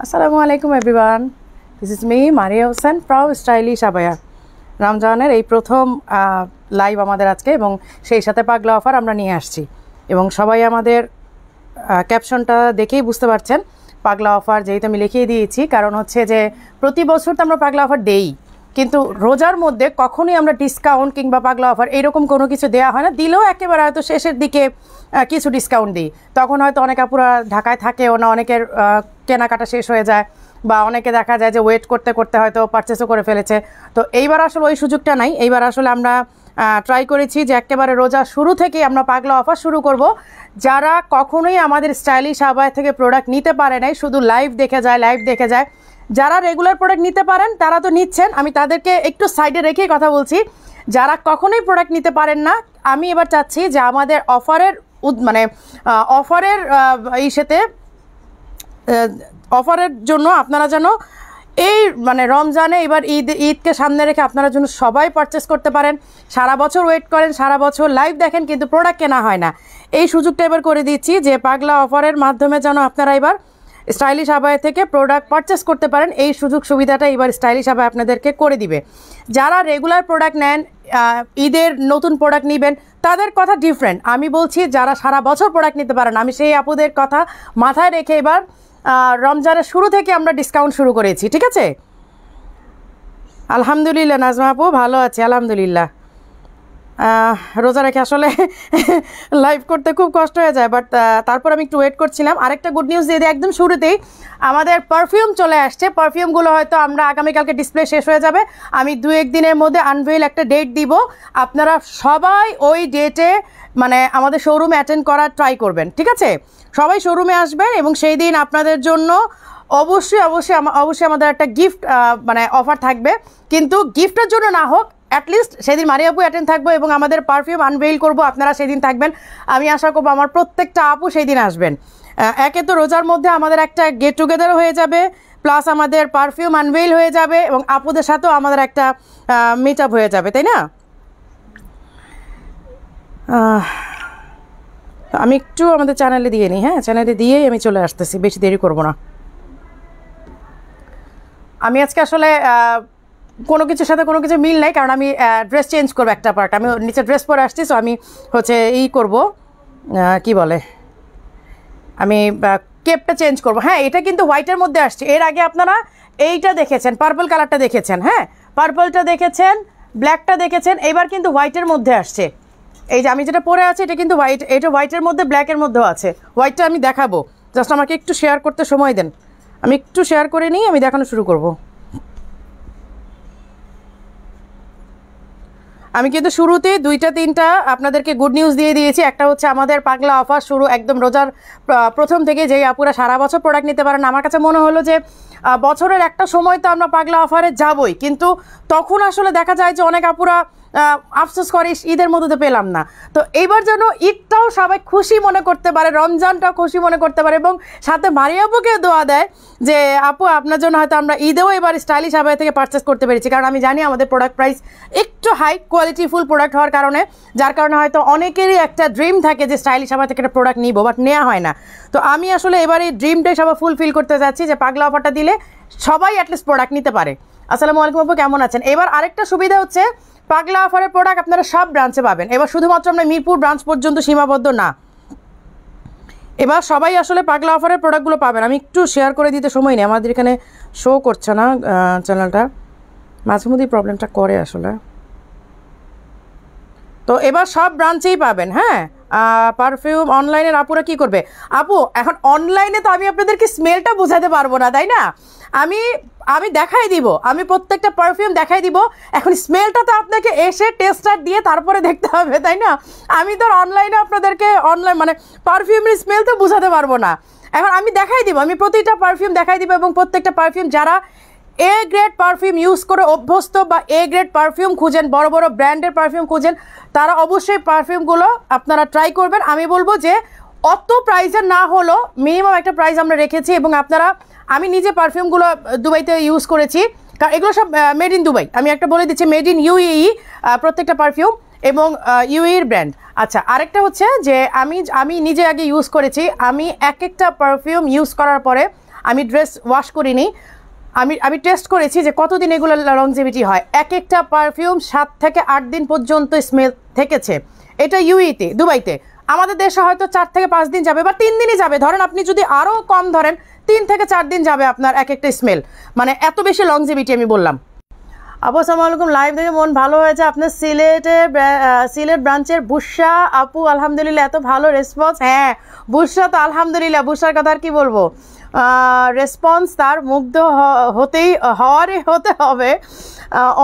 আসসালামু আলাইকুম everyone, this is me Maria Hossain from stylish abaya. রমজানের এই প্রথম লাইভ আমাদের আজকে, এবং সেই সাথে পাগলা অফার আমরা নিয়ে আসছি। এবং সবাই আমাদের ক্যাপশনটা দেখেই বুঝতে পারছেন পাগলা অফার যেহেতু আমি লিখিয়ে দিয়েছি, কারণ হচ্ছে যে প্রতি বছর তো আমরা পাগলা অফার দেই, কিন্তু রোজার মধ্যে কখনোই আমরা ডিসকাউন্ট কিংবা পাগলা অফার এইরকম কোনো কিছু দেওয়া হয় না। দিলেও একেবারে হয়তো শেষের দিকে কিছু ডিসকাউন্ট দিই, তখন হয়তো অনেক আপুরা ঢাকায় থাকেও না, অনেকের কেনাকাটা শেষ হয়ে যায়, বা অনেকে দেখা যায় যে ওয়েট করতে করতে হয়তো পারচেসও করে ফেলেছে। তো এইবার আসলে ওই সুযোগটা নাই। এইবার আসলে আমরা ট্রাই করেছি যে একেবারে রোজা শুরু থেকেই আমরা পাগলা অফার শুরু করব। যারা কখনোই আমাদের স্টাইলিশ আবায়া থেকে প্রোডাক্ট নিতে পারে নাই, শুধু লাইভ দেখে যায়, যারা রেগুলার প্রোডাক্ট নিতে পারেন তারা তো নিচ্ছেন, আমি তাদেরকে একটু সাইডে রেখেই কথা বলছি। যারা কখনোই প্রোডাক্ট নিতে পারেন না, আমি এবার চাচ্ছি যে আমাদের অফারের অফারের জন্য আপনারা যেন এই রমজানে এবার ঈদকে সামনে রেখে আপনারা যেন সবাই পারচেস করতে পারেন। সারা বছর ওয়েট করেন, সারা বছর লাইভ দেখেন, কিন্তু প্রোডাক্ট কেনা হয় না। এই সুযোগটা এবার করে দিচ্ছি যে পাগলা অফারের মাধ্যমে যেন আপনারা এবার স্টাইলিশ আবায়া থেকে প্রোডাক্ট পারচেস করতে পারেন। এই সুযোগ সুবিধাটা এবার স্টাইলিশ আবায়া আপনাদেরকে করে দিবে। যারা রেগুলার প্রোডাক্ট নেন, ঈদের নতুন প্রোডাক্ট নেবেন, তাদের কথা ডিফারেন্ট। আমি বলছি যারা সারা বছর প্রোডাক্ট নিতে পারেন, আমি সেই আপুদের কথা মাথায় রেখে এবার রমজানের শুরু থেকে আমরা ডিসকাউন্ট শুরু করেছি। ঠিক আছে, আলহামদুলিল্লাহ। নাজমা আপু ভালো আছে, আলহামদুলিল্লাহ। রোজা রেখে আসলে লাইভ করতে খুব কষ্ট হয়ে যায়, বাট তারপর আমি একটু ওয়েট করছিলাম। আরেকটা গুড নিউজ দিয়ে দিই, একদম শুরুতেই আমাদের পারফিউম চলে আসছে। পারফিউমগুলো হয়তো আমরা আগামীকালকে ডিসপ্লে শেষ হয়ে যাবে, আমি 2-1 দিনের মধ্যে আনভেইল একটা ডেট দিব। আপনারা সবাই ওই ডেটে আমাদের শোরুমে অ্যাটেন্ড করার ট্রাই করবেন। ঠিক আছে, সবাই শোরুমে আসবেন, এবং সেই দিন আপনাদের জন্য অবশ্যই আমাদের একটা গিফট অফার থাকবে। কিন্তু গিফটের জন্য না হোক, অ্যাটলিস্ট সেদিন মারিয়া আপু অ্যাটেন্ড থাকবো এবং আমাদের পারফিউম আনভেইল করবো, আপনারা সেদিন থাকবেন। আমি আশা করবো আমার প্রত্যেকটা আপু সেই দিন আসবেন। একে তো রোজার মধ্যে আমাদের একটা গেট টুগেদারও হয়ে যাবে, প্লাস আমাদের পারফিউম আনভেইল হয়ে যাবে, এবং আপুদের সাথেও আমাদের একটা মিট আপ হয়ে যাবে, তাই না? আমি একটু আমাদের চ্যানেলে দিয়ে নিই। হ্যাঁ, চ্যানেলে দিয়েই আমি চলে আসতেছি, বেশি দেরি করবো না। আমি আজকে আসলে কোনো কিছুর সাথে কোনো কিছু মিল নাই, কারণ আমি ড্রেস চেঞ্জ করবো একটা পার্ট। আমি নিচে ড্রেস পরে আসছি, সো আমি করবো কি বলে, আমি কেপটা চেঞ্জ করবো। হ্যাঁ, এটা কিন্তু হোয়াইটের মধ্যে আসছে। এর আগে আপনারা এইটা দেখেছেন, পার্পল কালারটা দেখেছেন, হ্যাঁ পার্পলটা দেখেছেন, ব্ল্যাকটা দেখেছেন, এবার কিন্তু হোয়াইটের মধ্যে আসছে। এই যে আমি যেটা পরে আছি এটা কিন্তু হোয়াইট, এটা হোয়াইটের মধ্যে ব্ল্যাকের মধ্যেও আছে। হোয়াইটটা আমি দেখাবো, জাস্ট আমাকে একটু শেয়ার করতে সময় দেন, আমি একটু শেয়ার করে নিই, আমি দেখানো শুরু করব। আমি কিন্তু শুরুতে 2-3টা আপনাদেরকে গুড নিউজ দিয়ে দিয়েছি। একটা হচ্ছে আমাদের পাগলা অফার শুরু একদম রোজার প্রথম থেকে, যেই আপুরা সারা বছর প্রোডাক্ট নিতে পারেন। আমার কাছে মনে হলো যে বছরের একটা সময় তো আমরা পাগলা অফারে যাবই, কিন্তু তখন আসলে দেখা যায় যে অনেক আপুরা আফসোস করে ঈদের মধ্যে তো পেলাম না। তো এইবার যেন ঈদটাও সবাই খুশি মনে করতে পারে, রমজানটাও খুশি মনে করতে পারে, এবং সাথে মারিয়া আপুকে দোয়া দেয় যে আপু আপনার জন্য হয়তো আমরা ঈদেও এবার স্টাইলিশ আবায়া থেকে পারচেস করতে পেরেছি। কারণ আমি জানি আমাদের প্রোডাক্ট প্রাইস একটু হাই কোয়ালিটিফুল প্রোডাক্ট হওয়ার কারণে, যার কারণে হয়তো অনেকেরই একটা ড্রিম থাকে যে স্টাইলিশ আবায়া থেকে একটা প্রোডাক্ট নিব, বাট নেওয়া হয় না। তো আমি আসলে এবার এই ড্রিমটাই সবাই ফুলফিল করতে যাচ্ছি যে পাগলা অফারটা দিলে সবাই অ্যাটলিস্ট প্রোডাক্ট নিতে পারে। আসসালামু আলাইকুম আপু, কেমন আছেন? এবার আরেকটা সুবিধা হচ্ছে পাগলা অফারের প্রোডাক্ট আপনারা সব ব্রাঞ্চে পাবেন। এবার শুধুমাত্র আমরা মিরপুর ব্রাঞ্চ পর্যন্ত সীমাবদ্ধ না, এবার সবাই আসলে পাগলা অফারের প্রোডাক্টগুলো পাবেন। আমি একটু শেয়ার করে দিতে সময় নেই, আমাদের এখানে শো করছে না চ্যানেলটা, মাঝে মধ্যেই প্রবলেমটা করে আসলে। তো এবার সব ব্রাঞ্চেই পাবেন। হ্যাঁ, পারফিউম অনলাইনের আপুরা কি করবে? আপু এখন অনলাইনে তো আমি আপনাদেরকে স্মেলটা বোঝাতে পারবো না, তাই না? আমি দেখাই দিব, আমি প্রত্যেকটা পারফিউম দেখাই দিব। এখন স্মেলটা তো আপনাকে এসে টেস্টার দিয়ে তারপরে দেখতে হবে, তাই না? আমি তো অনলাইনে আপনাদেরকে পারফিউমের স্মেল তো বোঝাতে পারবো না। এখন আমি দেখাই দিব, আমি প্রতিটা পারফিউম দেখাই দিব, এবং প্রত্যেকটা পারফিউম যারা এ গ্রেড পারফিউম ইউজ করে অভ্যস্ত বা এ গ্রেড পারফিউম খুঁজেন, বড় বড় ব্র্যান্ডের পারফিউম খুঁজেন, তারা অবশ্যই পারফিউমগুলো আপনারা ট্রাই করবেন। আমি বলবো যে অত প্রাইসের না হলো মিনিমাম একটা প্রাইস আমরা রেখেছি, এবং আমি নিজে পারফিউমগুলো দুবাইতে ইউজ করেছি, কারণ এগুলো সব মেড ইন দুবাই। আমি একটা বলে দিচ্ছি, মেড ইন ইউএই প্রত্যেকটা পারফিউম, এবং ইউএইর ব্র্যান্ড। আচ্ছা, আরেকটা হচ্ছে যে আমি নিজে আগে ইউজ করেছি। আমি এক একটা পারফিউম ইউজ করার পরে আমি ড্রেস ওয়াশ করিনি, আমি টেস্ট করেছি যে কতদিন এগুলো লংজিভিটি হয়। এক একটা পারফিউম 7 থেকে 8 দিন পর্যন্ত স্মেল থেকেছে। এটা ইউইতে, দুবাইতে। আমাদের দেশে হয়তো 4 থেকে 5 দিন যাবে বা 3 দিনই যাবে, ধরেন আপনি যদি আরও কম ধরেন 3 থেকে 4 দিন যাবে আপনার এক একটা স্মেল, মানে এত বেশি লংজিভিটি আমি বললাম। আপু আসসালামু আলাইকুম, লাইভ দেখে মন ভালো হয়েছে। আপনার সিলেট ব্রাঞ্চের বুশরা আপু আলহামদুলিল্লাহ এত ভালো রেসপন্স। হ্যাঁ বুশরা তো আলহামদুলিল্লাহ, বুশরার কথা আর কি বলবো, রেসপন্স তার মুগ্ধ হতে হবে।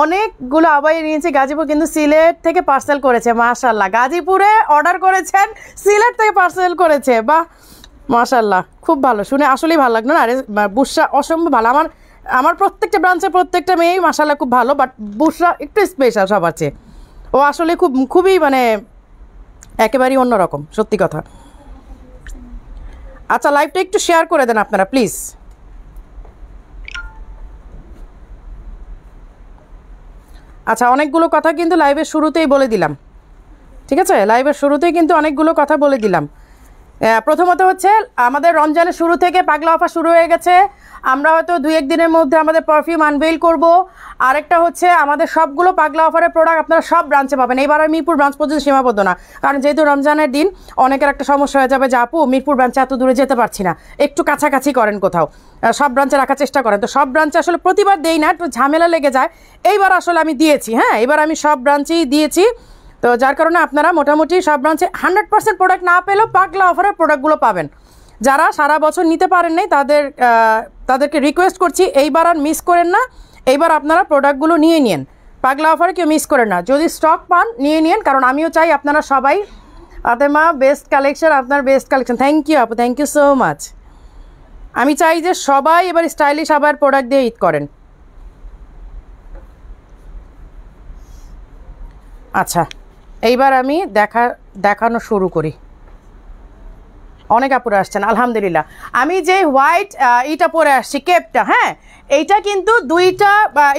অনেকগুলো আবাই নিয়েছি গাজীপুর, কিন্তু সিলেট থেকে পার্সেল করেছে। মাশাল্লাহ, গাজীপুরে অর্ডার করেছেন, সিলেট থেকে পার্সেল করেছে, বাহ মাশাল্লাহ, খুব ভালো, শুনে আসলেই ভালো লাগলো না। বুশরা অসম্ভব ভালো। আমার প্রত্যেকটা ব্রাঞ্চে প্রত্যেকটা মেয়েই মাশাল্লাহ খুব ভালো, বাট বুশরা একটু স্পেশাল সবার চেয়ে। ও আসলে খুবই মানে একেবারেই অন্যরকম, সত্যি কথা। আচ্ছা লাইভটা একটু শেয়ার করে দেন আপনারা প্লিজ। আচ্ছা অনেকগুলো কথা কিন্তু লাইভের শুরুতেই বলে দিলাম, ঠিক আছে? লাইভের শুরুতেই কিন্তু অনেকগুলো কথা বলে দিলাম। প্রথমত হচ্ছে আমাদের রমজানের শুরু থেকে পাগলা অফার শুরু হয়ে গেছে। আমরা হয়তো 2-1 দিনের মধ্যে আমাদের পারফিউম আনভেইল করব। আরেকটা হচ্ছে আমাদের সবগুলো পাগলা অফারের প্রোডাক্ট আপনারা সব ব্রাঞ্চে পাবেন। এইবার আর মিরপুর ব্রাঞ্চ পর্যন্ত সীমাবদ্ধ না, কারণ যেহেতু রমজানের দিন অনেকের একটা সমস্যা হয়ে যাবে যে আপু মিরপুর ব্রাঞ্চে এত দূরে যেতে পারছি না, একটু কাছাকাছি করেন কোথাও, সব ব্রাঞ্চে রাখার চেষ্টা করেন। তো সব ব্রাঞ্চে আসলে প্রতিবার দেই না, একটু ঝামেলা লেগে যায়। এইবার আসলে আমি দিয়েছি, হ্যাঁ এবার আমি সব ব্রাঞ্চেই দিয়েছি। তো যার কারণে আপনারা মোটামুটি সব ব্রাঞ্চে 100% প্রোডাক্ট না পেলেও পাগলা অফারের প্রোডাক্টগুলো পাবেন। যারা সারা বছর নিতে পারেন নাই তাদেরকে রিকোয়েস্ট করছি এইবার আর মিস করেন না, এইবার আপনারা প্রোডাক্টগুলো নিয়ে নিন। পাগলা অফারে কেউ মিস করেন না, যদি স্টক পান নিয়ে নিন, কারণ আমিও চাই আপনারা সবাই। ফাতেমা বেস্ট কালেকশন, আপনার বেস্ট কালেকশন, থ্যাংক ইউ আপু, থ্যাংক ইউ সো মাচ। আমি চাই যে সবাই এবার স্টাইলিশ আবার প্রোডাক্ট দিয়ে ঈদ করেন। আচ্ছা এইবার আমি দেখানো শুরু করি। অনেক আপুরা আসছেন আলহামদুলিল্লাহ। আমি যে হোয়াইট ইটা পরে আসছি কেপটা, হ্যাঁ এইটা কিন্তু দুইটা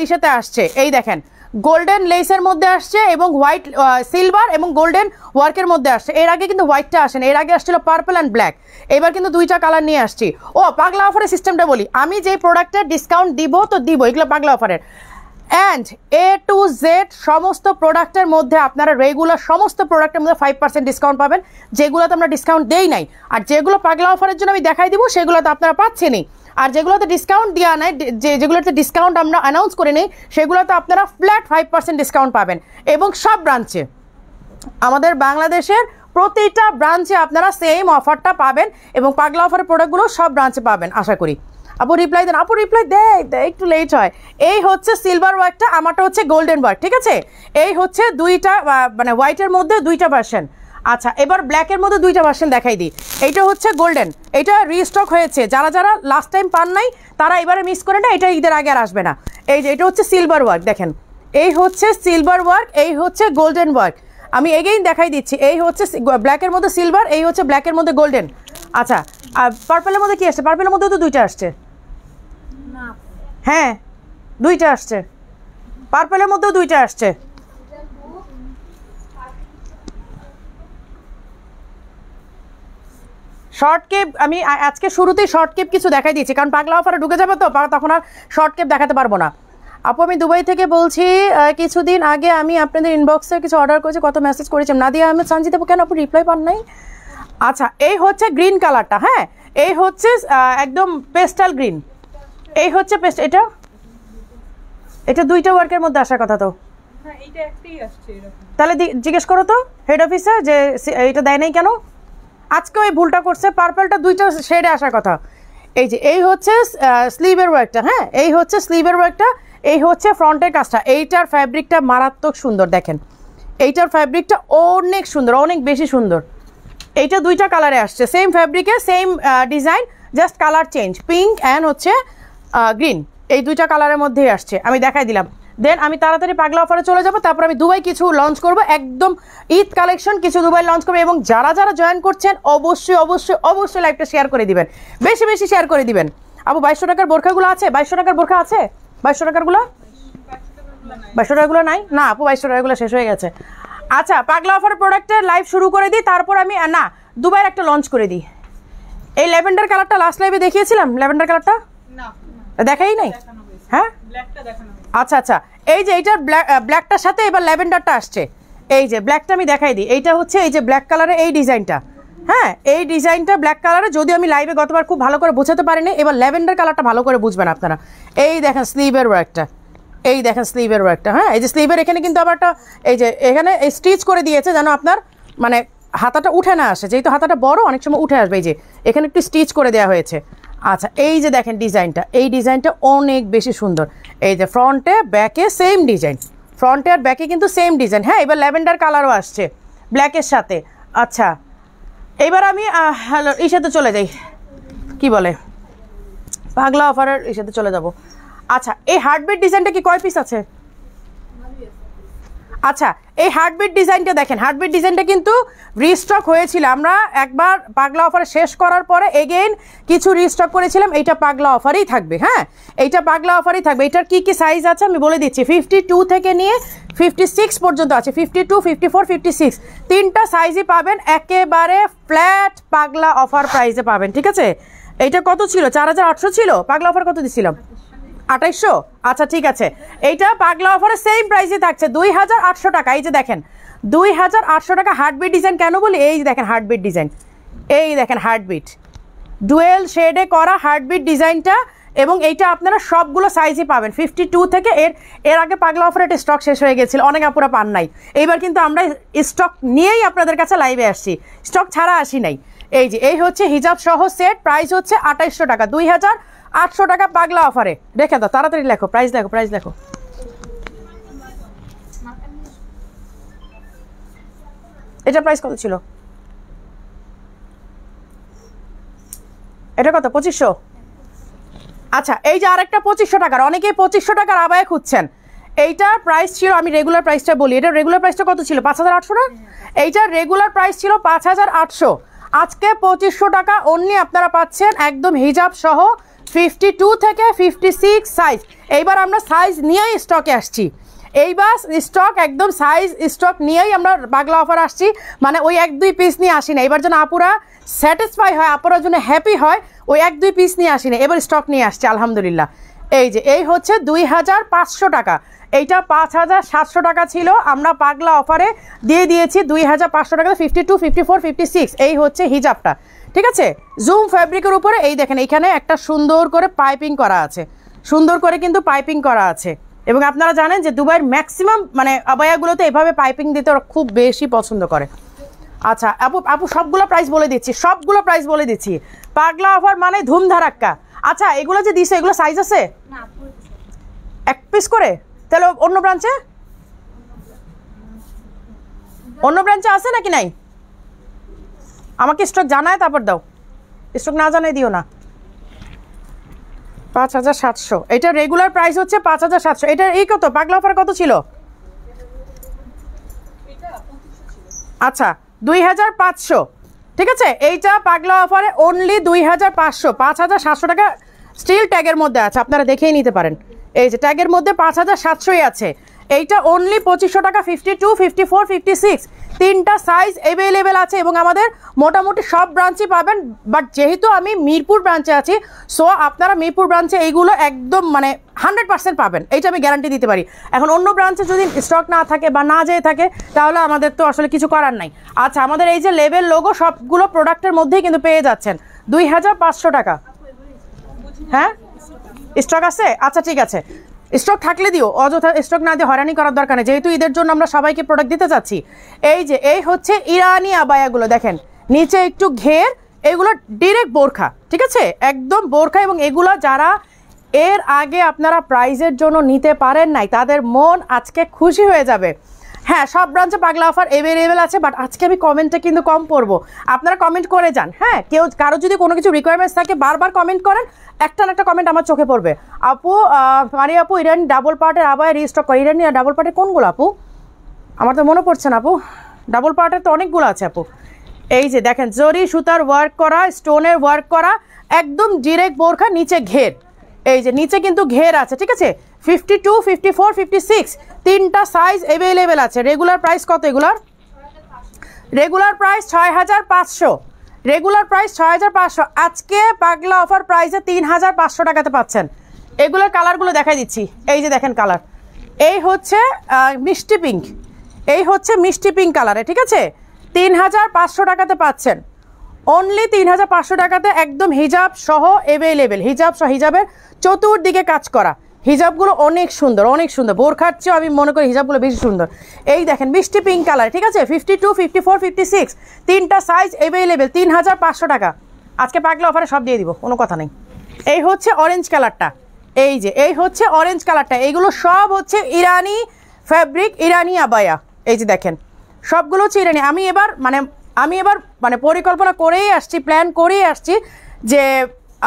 ইসাতে আসছে। এই দেখেন গোল্ডেন লেসের মধ্যে আসছে এবং হোয়াইট সিলভার এবং গোল্ডেন ওয়ার্কের মধ্যে আসছে। এর আগে কিন্তু হোয়াইটটা আসেন, এর আগে আসছিল পার্পল অ্যান্ড ব্ল্যাক, এবার কিন্তু দুইটা কালার নিয়ে আসছি। ও পাগলা অফারের সিস্টেমটা বলি, আমি যে প্রোডাক্টের ডিসকাউন্ট দিব তো দিব, এগুলো পাগলা অফারের। অ্যান্ড A to Z সমস্ত প্রোডাক্টের মধ্যে আপনারা রেগুলার সমস্ত প্রোডাক্টের মধ্যে 5% ডিসকাউন্ট পাবেন, যেগুলোতে আমরা ডিসকাউন্ট দেই নাই। আর যেগুলো পাগলা অফারের জন্য আমি দেখাই দিব সেগুলোতে আপনারা পাচ্ছেনই। আর যেগুলোতে ডিসকাউন্ট দেওয়া নাই, যেগুলোতে ডিসকাউন্ট আমরা অ্যানাউন্স করে নিই, সেগুলোতে আপনারা ফ্ল্যাট 5% ডিসকাউন্ট পাবেন। এবং সব ব্রাঞ্চে, আমাদের বাংলাদেশের প্রতিটা ব্রাঞ্চে আপনারা সেম অফারটা পাবেন এবং পাগলা অফারের প্রোডাক্টগুলো সব ব্রাঞ্চে পাবেন আশা করি। আপু রিপ্লাই দেন, আপু রিপ্লাই দেয় একটু লেট হয়। এই হচ্ছে সিলভার ওয়ার্কটা, আমারটা হচ্ছে গোল্ডেন ওয়ার্ক, ঠিক আছে? এই হচ্ছে দুইটা মানে হোয়াইটের মধ্যে দুইটা ভার্সন। আচ্ছা এবার ব্ল্যাকের মধ্যে দুইটা ভার্সন দেখাই দিই। এইটা হচ্ছে গোল্ডেন, এটা রিস্টক হয়েছে, যারা যারা লাস্ট টাইম পান নাই তারা এবারে মিস করে না, এটা ঈদের আগে আর আসবে না। এই যে এটা হচ্ছে সিলভার ওয়ার্ক, দেখেন এই হচ্ছে সিলভার ওয়ার্ক, এই হচ্ছে গোল্ডেন ওয়ার্ক। আমি এগেইন দেখাই দিচ্ছি, এই হচ্ছে ব্ল্যাকের মধ্যে সিলভার, এই হচ্ছে ব্ল্যাকের মধ্যে গোল্ডেন। আচ্ছা আর পার্পেলের মধ্যে কি আসছে? পার্পেলের মধ্যেও তো দুইটা আসছে, হ্যাঁ দুইটা আসছে, পার্পেলের মধ্যেও দুইটা আসছে। শর্ট কেপ আমি আজকে শুরুতেই শর্ট কেপ কিছু দেখাই দিয়েছি, কারণ পাগলা অফারে ঢুকে যাবে তো তখন আর শর্ট কেপ দেখাতে পারবো না। আপু আমি দুবাই থেকে বলছি, কিছুদিন আগে আমি আপনাদের ইনবক্সে কিছু অর্ডার করেছি, কত মেসেজ করেছিলাম। নাদিয়া আহমেদ সানজিদ আপু, কেন আপু রিপ্লাই পান নাই? আচ্ছা এই হচ্ছে গ্রিন কালারটা, হ্যাঁ এই হচ্ছে একদম পেস্টাল গ্রিন, এই হচ্ছে পেস্ট, এটা দুইটা ওয়ার্কের মধ্যে আসার কথা তো, তাহলে জিজ্ঞেস করো তো হেড অফিসে যে এটা দেয় নাই কেন। আজকে ওই ভুলটা করছে, পার্পলটা দুইটা শেডে আসার কথা। এই যে এই হচ্ছে স্লিভের ওয়ার্কটা, হ্যাঁ এই হচ্ছে স্লিভের ওয়ার্কটা, এই হচ্ছে ফ্রন্টের কাজটা। এইটার ফ্যাব্রিকটা মারাত্মক সুন্দর, দেখেন এইটার ফ্যাব্রিকটা অনেক সুন্দর, অনেক বেশি সুন্দর। এইটা দুইটা কালারে আসছে, সেম ফ্যাব্রিকে same design, just colour change, pink and হচ্ছে গ্রিন, এই দুইটা কালারের মধ্যেই আসছে। আমি দেখাই দিলাম, দেন আমি তাড়াতাড়ি পাগলা অফারে চলে যাব, তারপর আমি দুবাই কিছু লঞ্চ করব, একদম ঈদ কালেকশন কিছু দুবাই লঞ্চ করবো। এবং যারা যারা জয়েন করছেন অবশ্যই অবশ্যই অবশ্যই লাইভটা শেয়ার করে দিবেন, বেশি বেশি শেয়ার করে দিবেন। আপু 2200 টাকার বোরখাগুলো আছে? 2200 টাকার বোরখা আছে? 2200 টাকারগুলো 2200 টাকাগুলো নাই না আপু, 2200 টাকাগুলো শেষ হয়ে গেছে। আচ্ছা পাগলা অফার প্রোডাক্টের লাইভ শুরু করে দিই, তারপর আমি না দুবাইয়ের একটা লঞ্চ করে দিই। এই ল্যাভেন্ডার কালারটা লাস্ট লাইভে দেখিয়েছিলাম, ল্যাভেন্ডার কালারটা দেখাই নাই? হ্যাঁ আচ্ছা আচ্ছা, এই যে এইটার ব্ল্যাকটার সাথে এবার ল্যাভেন্ডারটা আসছে। এই যে ব্ল্যাকটা আমি দেখাই দিই, এইটা হচ্ছে এই যে ব্ল্যাক কালারের এই ডিজাইনটা, হ্যাঁ এই ডিজাইনটা ব্ল্যাক কালারে, যদিও আমি লাইভে গতবার খুব ভালো করে বোঝাতে পারিনি, এবার ল্যাভেন্ডার কালারটা ভালো করে বুঝবেন আপনারা। এই দেখেন স্লিভের ওয়ার্কটা, এই দেখেন স্লিভের ওয়ার্কটা, হ্যাঁ এই যে স্লিভের এখানে কিন্তু আবার একটা এই যে এখানে স্টিচ করে দিয়েছে যেন আপনার মানে হাতাটা উঠে না আসে, যেহেতু হাতাটা বড় অনেক সময় উঠে আসবে, এই যে এখানে একটু স্টিচ করে দেওয়া হয়েছে। আচ্ছা এই যে দেখেন ডিজাইনটা, এই ডিজাইনটা অনেক বেশি সুন্দর। এই যে ফ্রন্টে ব্যাকে সেম ডিজাইন, ফ্রন্টে আর ব্যাকে কিন্তু সেম ডিজাইন। হ্যাঁ এবার ল্যাভেন্ডার কালারও আসছে ব্ল্যাকের সাথে। আচ্ছা এবার আমি ইসাতে চলে যাই, কি বলে পাগলা অফারের ইসাতে চলে যাব। আচ্ছা এই হার্টবিট ডিজাইনটা কি কয় পিস আছে? আচ্ছা এই হার্টবিট ডিজাইনটা দেখেন, হার্টবিট ডিজাইনটা কিন্তু রিস্টক হয়েছিল, আমরা একবার পাগলা অফার শেষ করার পরে এগেইন কিছু রিস্টক করেছিলাম, এইটা পাগলা অফারেই থাকবে। হ্যাঁ এইটা পাগলা অফারেই থাকবে। এটার কি কি সাইজ আছে আমি বলে দিচ্ছি, 52 থেকে নিয়ে 56 পর্যন্ত আছে, 52, 54, 56 তিনটা সাইজই পাবেন, একেবারে ফ্ল্যাট পাগলা অফার প্রাইসে পাবেন। ঠিক আছে, এইটা কত ছিল? 4800 ছিল, পাগলা অফার কত দিছিলাম? 2800। আচ্ছা ঠিক আছে, এইটা পাগলা অফারে সেম প্রাইসে থাকছে 2800 টাকা। এই যে দেখেন 2800 টাকা। হার্টবিট ডিজাইন কেন বলি, এই যে দেখেন হার্টবিট ডিজাইন, এই দেখেন হার্টবিট ডুয়েল শেডে করা হার্টবিট ডিজাইনটা, এবং এইটা আপনারা সবগুলো সাইজই পাবেন 52 থেকে। এর আগে পাগলা অফারে একটা স্টক শেষ হয়ে গেছিল, অনেক আপুরা পান নাই, এইবার কিন্তু আমরা স্টক নিয়েই আপনাদের কাছে লাইভে আসছি, স্টক ছাড়া আসি নাই। এই যে এই হচ্ছে হিজাব সহ সেট, প্রাইস হচ্ছে 2800 টাকা, 2800 টাকা পাগলা অফারে। রেখে দাও, তাড়াতাড়ি লেখো, প্রাইস দেখো, প্রাইস দেখো। এটা প্রাইস কত ছিল? এটা কত? 2500। আচ্ছা এই যে আরেকটা 2500 টাকার, অনেকেই 2500 টাকার আবায়া খুঁজছেন, এইটার প্রাইস ছিল, আমি রেগুলার প্রাইসটা বলি, এটা রেগুলার প্রাইসটা কত ছিল? 5800 না? এইটার রেগুলার প্রাইস ছিল 5800, আজকে 2500 টাকা অনলি আপনারা পাচ্ছেন একদম হিজাব সহ 52 থেকে 56 সাইজ। এইবার আমরা সাইজ নিয়েই স্টকে আসছি, এইবার স্টক একদম সাইজ স্টক নিয়েই আমরা পাগলা অফার আসছি, মানে ওই 1-2 পিস নিয়ে আসি না। এবার যেন আপুরা স্যাটিসফাই হয়, আপুরা যেন হ্যাপি হয়, ওই 1-2 পিস নিয়ে আসি না, এবার স্টক নিয়ে আসছি আলহামদুলিল্লাহ। এই যে এই হচ্ছে 2500 টাকা, এইটা 5700 টাকা ছিল, আমরা পাগলা অফারে দিয়ে দিয়েছি 2500 টাকা, 52, 54, 56 এই হচ্ছে হিজাবটা। ঠিক আছে, জুম ফ্যাব্রিকের উপরে এই দেখেন এখানে একটা সুন্দর করে পাইপিং করা আছে, সুন্দর করে কিন্তু পাইপিং করা আছে, এবং আপনারা জানেন যে দুবাইয়ের ম্যাক্সিমাম মানে আবায়াগুলোতে এভাবে পাইপিং দিতে ওরা খুব বেশি পছন্দ করে। আচ্ছা আপু সবগুলো প্রাইস বলে দিচ্ছি, সবগুলো প্রাইস বলে দিচ্ছি, পাগলা অফার মানে ধুমধারাক্কা। আচ্ছা এগুলো যে দিছে এগুলো সাইজ আছে 1 পিস করে, তাহলে অন্য ব্রাঞ্চে আছে নাকি নাই? আমাকে স্টক জানায় তারপর দাও, স্টক না জানাই দিও না। 5700, এটা রেগুলার প্রাইস হচ্ছে 5700। এটা এই কত পাগলা অফার কত ছিল? আচ্ছা 2500। ঠিক আছে, এইটা পাগলা অফারে অনলি 2500, 5700 টাকা স্টিল ট্যাগের মধ্যে আছে, আপনারা দেখেই নিতে পারেন। এই যে ট্যাগের মধ্যে 5700ই আছে, এইটা অনলি 2500 টাকা, 52, 54, 56 তিনটা সাইজ অ্যাভেলেবেল আছে, এবং আমাদের মোটামুটি সব ব্রাঞ্চই পাবেন। বাট যেহেতু আমি মিরপুর ব্রাঞ্চে আছি, সো আপনারা মিরপুর ব্রাঞ্চে এইগুলো একদম মানে 100% পাবেন, এইটা আমি গ্যারান্টি দিতে পারি। এখন অন্য ব্রাঞ্চে যদি স্টক না থাকে বা না যেয়ে থাকে তাহলে আমাদের তো আসলে কিছু করার নাই। আচ্ছা আমাদের এই যে লেবেল লোগো সবগুলো প্রোডাক্টের মধ্যেই কিন্তু পেয়ে যাচ্ছেন 2500 টাকা। হ্যাঁ স্টক আছে? আচ্ছা ঠিক আছে, স্টক থাকলে দিও, অযথা স্টক না দিয়ে হয়রানি করার দরকার নেই, যেহেতু ঈদের জন্য আমরা সবাইকে প্রোডাক্ট দিতে চাচ্ছি। এই যে এই হচ্ছে ইরানি আবায়াগুলো, দেখেন নিচে একটু ঘের, এগুলো ডিরেক্ট বোরখা। ঠিক আছে, একদম বোরখা, এবং এগুলো যারা এর আগে আপনারা প্রাইজের জন্য নিতে পারেন নাই তাদের মন আজকে খুশি হয়ে যাবে। হ্যাঁ সব ব্রাঞ্চে পাগলা অফার অ্যাভেলেবেল আছে, বাট আজকে আমি কমেন্টে কিন্তু কম পড়বো, আপনারা কমেন্ট করে যান। হ্যাঁ কারো যদি কোনো কিছু রিকোয়ারমেন্টস থাকে বারবার কমেন্ট করেন, একটা না একটা কমেন্ট আমার চোখে পড়বে। আপু মানে আপু ইরানি ডাবল পার্টের আবার রিস্টক করে, ইরানি ডাবল পার্টের কোনগুলো আপু? আমার তো মনে পড়ছে না আপু, ডাবল পার্টের তো অনেকগুলো আছে আপু। এই যে দেখেন জরি সুতার ওয়ার্ক করা, স্টোনের ওয়ার্ক করা, একদম ডিরেক্ট বোরখা, নিচে ঘের, এই যে নিচে কিন্তু ঘের আছে। ঠিক আছে, 52, 54, 56 তিনটা সাইজ অ্যাভেলেবেল আছে। রেগুলার প্রাইস কত এগুলার? রেগুলার প্রাইস 6500, রেগুলার প্রাইস 6500, আজকে পাগলা অফার প্রাইসে 3500 টাকাতে পাচ্ছেন। এগুলোর কালারগুলো দেখাই দিচ্ছি, এই যে দেখেন কালার, এই হচ্ছে মিষ্টি পিঙ্ক, এই হচ্ছে মিষ্টি পিঙ্ক কালারে, ঠিক আছে? 3500 টাকাতে পাচ্ছেন, অনলি 3500 টাকাতে, একদম হিজাব সহ অ্যাভেলেবেল, হিজাব সহ, হিজাবের চতুর্দিকে কাজ করা, হিজাবগুলো অনেক সুন্দর, অনেক সুন্দর, বোরখার চেয়েও আমি মনে করি হিজাবগুলো বেশি সুন্দর। এই দেখেন মিষ্টি পিঙ্ক কালার, ঠিক আছে? 52, 54, 56 তিনটা সাইজ অ্যাভেলেবেল, 3500 টাকা। আজকে পাগলা অফারে সব দিয়ে দিব, কোনো কথা নেই। এই হচ্ছে অরেঞ্জ কালারটা, এই যে এই হচ্ছে অরেঞ্জ কালারটা, এইগুলো সব হচ্ছে ইরানি ফ্যাব্রিক, ইরানি আবায়া, এই যে দেখেন সবগুলো হচ্ছে ইরানি। আমি এবার মানে পরিকল্পনা করেই আসছি, প্ল্যান করেই আসছি যে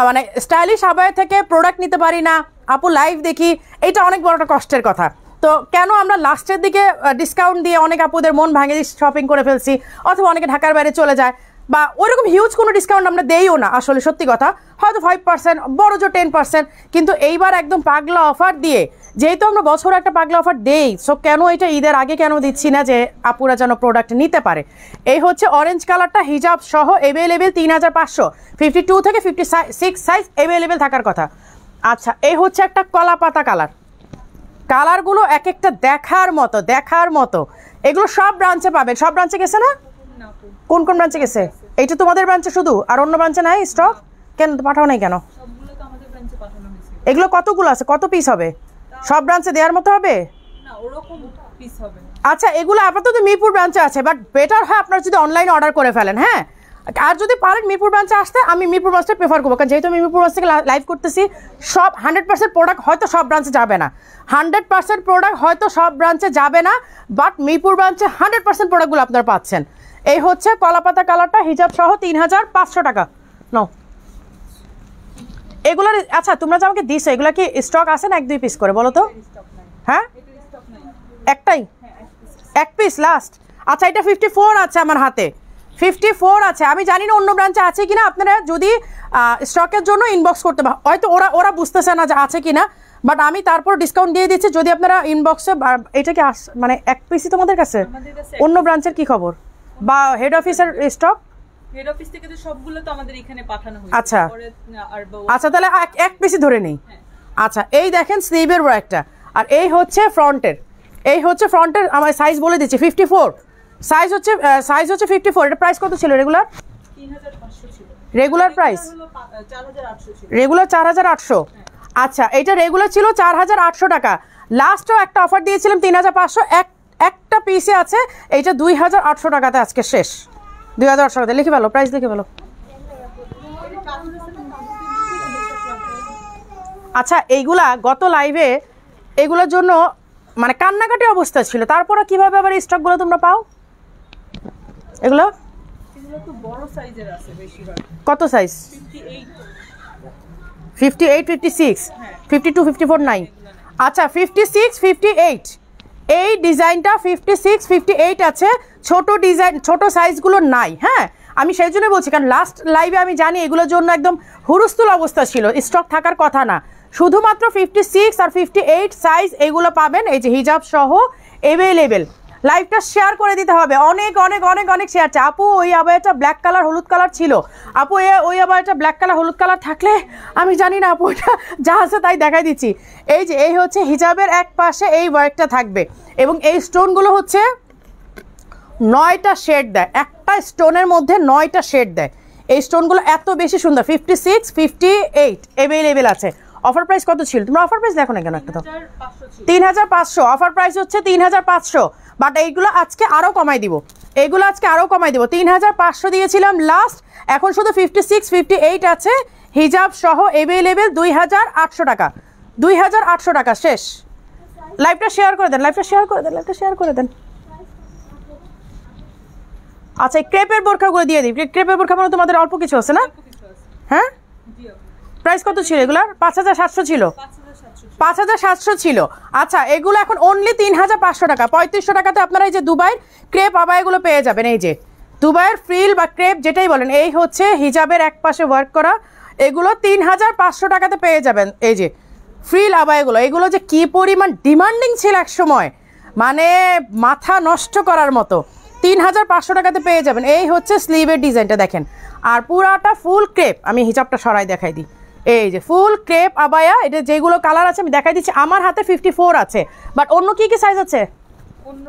মানে স্টাইলিশ আবায়া থেকে প্রোডাক্ট নিতে পারি না, আপু লাইভ দেখি, এইটা অনেক বড় একটা কষ্টের কথা। তো কেন আমরা লাস্টের দিকে ডিসকাউন্ট দিয়ে অনেক আপুদের মন ভাঙে শপিং করে ফেলছি, অথবা অনেকে ঢাকার বাইরে চলে যায়, বা ওইরকম হিউজ কোনো ডিসকাউন্ট আমরা দেইও না আসলে, সত্যি কথা, হয়তো 5%, বড় জোর 10%, কিন্তু এইবার একদম পাগলা অফার দিয়ে, যেহেতু আমরা বছরে একটা পাগলা অফার দেই, সো কেন এটা ঈদের আগে কেন দিচ্ছি না যে আপুরা যেন প্রোডাক্ট নিতে পারে। এই হচ্ছে অরেঞ্জ কালারটা, হিজাব সহ অ্যাভেলেবেল 3500, 52 থেকে 56 সাইজ অ্যাভেলেবেল থাকার কথা। আচ্ছা, এই হচ্ছে একটা কলা পাতা কালার, কালারগুলো এক একটা দেখার মতো, এগুলো সব ব্রাঞ্চে পাবেন। সব ব্রাঞ্চে গেছে না? কোন কোন ব্রাঞ্চে গেছে? এইটা তোমাদের ব্রাঞ্চে শুধু, আর অন্য ব্রাঞ্চে নাই স্টক? কেন পাঠাও নাই কেন? এগুলো কতগুলো আছে, কত পিস হবে? সব ব্রাঞ্চে দেওয়ার মতো হবে? আচ্ছা, এগুলো আপাতত মিরপুর ব্রাঞ্চে আছে, বাট বেটার হয় আপনারা যদি অনলাইনে অর্ডার করে ফেলেন। হ্যাঁ, আর যদি পারেন মিরপুর ব্রাঞ্চে আসতে, আমি মিরপুর ব্রাঞ্চটা প্রেফার করবো, কারণ যেহেতু আমি মিরপুর ব্রাঞ্চ থেকে লাইভ করতেছি, সব 100% প্রোডাক্ট হয়তো সব ব্রাঞ্চে যাবে না, 100% প্রোডাক্ট হয়তো সব ব্রাঞ্চে যাবে না, বাট মিরপুর ব্রাঞ্চে 100% প্রোডাক্টগুলো আপনারা পাচ্ছেন। এই হচ্ছে কলাপাতা কালারটা, হিজাব সহ 3500 টাকা। নো এগুলোর, আচ্ছা তোমরা যে আমাকে দিছো, এগুলো কি স্টক আছে না 1-2 পিস করে বলো তো? হ্যাঁ, একটাই, এক পিস লাস্ট। আচ্ছা, এটা 54 আছে আমার হাতে, 54 আছে, আমি জানি না অন্য ব্রাঞ্চে আছে কিনা। আপনারা যদি স্টকের জন্য ইনবক্স করতে, হয়তো ওরা বুঝতেছে না যে আছে কিনা, বাট আমি তারপর ডিসকাউন্ট দিয়ে দিচ্ছি যদি আপনারা ইনবক্সে। এটা কি মানে এক পিসই তোমাদের কাছে? অন্য ব্রাঞ্চের কি খবর, বা হেড অফিসের স্টক? হেড অফিস থেকে তো সবগুলো তো আমাদের এখানে পাঠানো হয়েছে। আচ্ছা আচ্ছা, তাহলে এক পিসই ধরে নেই। আচ্ছা, এই দেখেন স্লিভের একটা, আর এই হচ্ছে ফ্রন্টের, আমার সাইজ বলে দিচ্ছি 54 সাইজ হচ্ছে 54। এটা প্রাইস কত ছিল রেগুলার? 3500 ছিল রেগুলার প্রাইস, 4800 ছিল রেগুলার 4800। আচ্ছা, এটা রেগুলার ছিল 4800 টাকা, লাস্টও একটা অফার দিয়েছিলাম 3500, একটা পিসে আছে, এইটা 2800 টাকাতে আজকে শেষ। 2800 টাকাতে লিখে ফেলো, প্রাইস লিখে ফেলো। আচ্ছা, এইগুলা গত লাইভে এগুলোর জন্য মানে কান্নাকাটি অবস্থা ছিল, তারপরে কিভাবে আবার এই স্টকগুলো তোমরা পাও? এগুলো তো বড় সাইজের আছে বেশিরভাগ। কত সাইজ? 58, 56, 52, 54 নাই। আচ্ছা, 56, 58, এই ডিজাইনটা 56, 58 আছে, ছোট ডিজাইন, ছোট সাইজগুলো নাই। হ্যাঁ, আমি সেই জন্য বলছি, কারণ লাস্ট লাইভে আমি জানি এগুলোর জন্য একদম হুরুস্তুল অবস্থা ছিল, স্টক থাকার কথা না। শুধুমাত্র 56 আর 58 সাইজ এগুলো পাবেন, এই যে হিজাব সহ অ্যাভেলেবেল। লাইভটা শেয়ার করে দিতে হবে, অনেক অনেক অনেক অনেক শেয়ার চাই। আপু ওই আবায়াটা ব্ল্যাক কালার হলুদ কালার ছিল, আপু ওই আবায়াটা ব্ল্যাক কালার হলুদ কালার থাকলে আমি জানি না আপু, ওইটা যা আছে তাই দেখাই দিচ্ছি। এই যে এই হচ্ছে হিজাবের এক পাশে এই ওয়ার্কটা থাকবে, এবং এই স্টোনগুলো হচ্ছে 9টা শেড দেয়, একটা স্টোনের মধ্যে 9টা শেড দেয়। এই স্টোনগুলো এত বেশি সুন্দর। 56, 58 অ্যাভেলেবেল আছে। অফার প্রাইস কত ছিল? তোমরা অফার প্রাইস দেখো না কেন? একটা তো 3500 অফার প্রাইস হচ্ছে 3500, বাট এইগুলো আজকে আরও কমাই দিব, 3500 দিয়েছিলাম লাস্ট, এখন শুধু 56, 58 আছে, হিজাব সহ অ্যাভেলেবেল 2800 টাকা, 2800 টাকা শেষ। লাইভটা শেয়ার করে দেন, আচ্ছা, ক্রেপের বোরখাগুলো দিয়ে দিই। ক্রেপের বোরখা মানে তোমাদের অল্প কিছু আছে না? হ্যাঁ, প্রাইস কত ছিল এগুলার? 5700 ছিল, 5700 ছিল। আচ্ছা, এগুলো এখন অনলি 3500 টাকা, 3500 টাকাতে আপনারা এই যে দুবাইয়ের ক্রেপ আবায়াগুলো পেয়ে যাবেন। এই যে দুবাইয়ের ফ্রিল বা ক্রেপ যেটাই বলেন, এই হচ্ছে হিজাবের এক পাশে ওয়ার্ক করা, এগুলো 3500 টাকাতে পেয়ে যাবেন। এই যে ফ্রিল আবায়াগুলো, এগুলো যে কি পরিমাণ ডিমান্ডিং ছিল এক সময়, মানে মাথা নষ্ট করার মতো। 3500 টাকাতে পেয়ে যাবেন। এই হচ্ছে স্লিভের ডিজাইনটা দেখেন, আর পুরাটা ফুল ক্রেপ, আমি হিজাবটা সরাই দেখাই দিই। এই যে ফুল ক্রেপ আবায়া, এটা যেগুলো কালার আছে আমি দেখাই দিচ্ছি। আমার হাতে 54 আছে, বাট অন্য কি কি সাইজ আছে? অন্য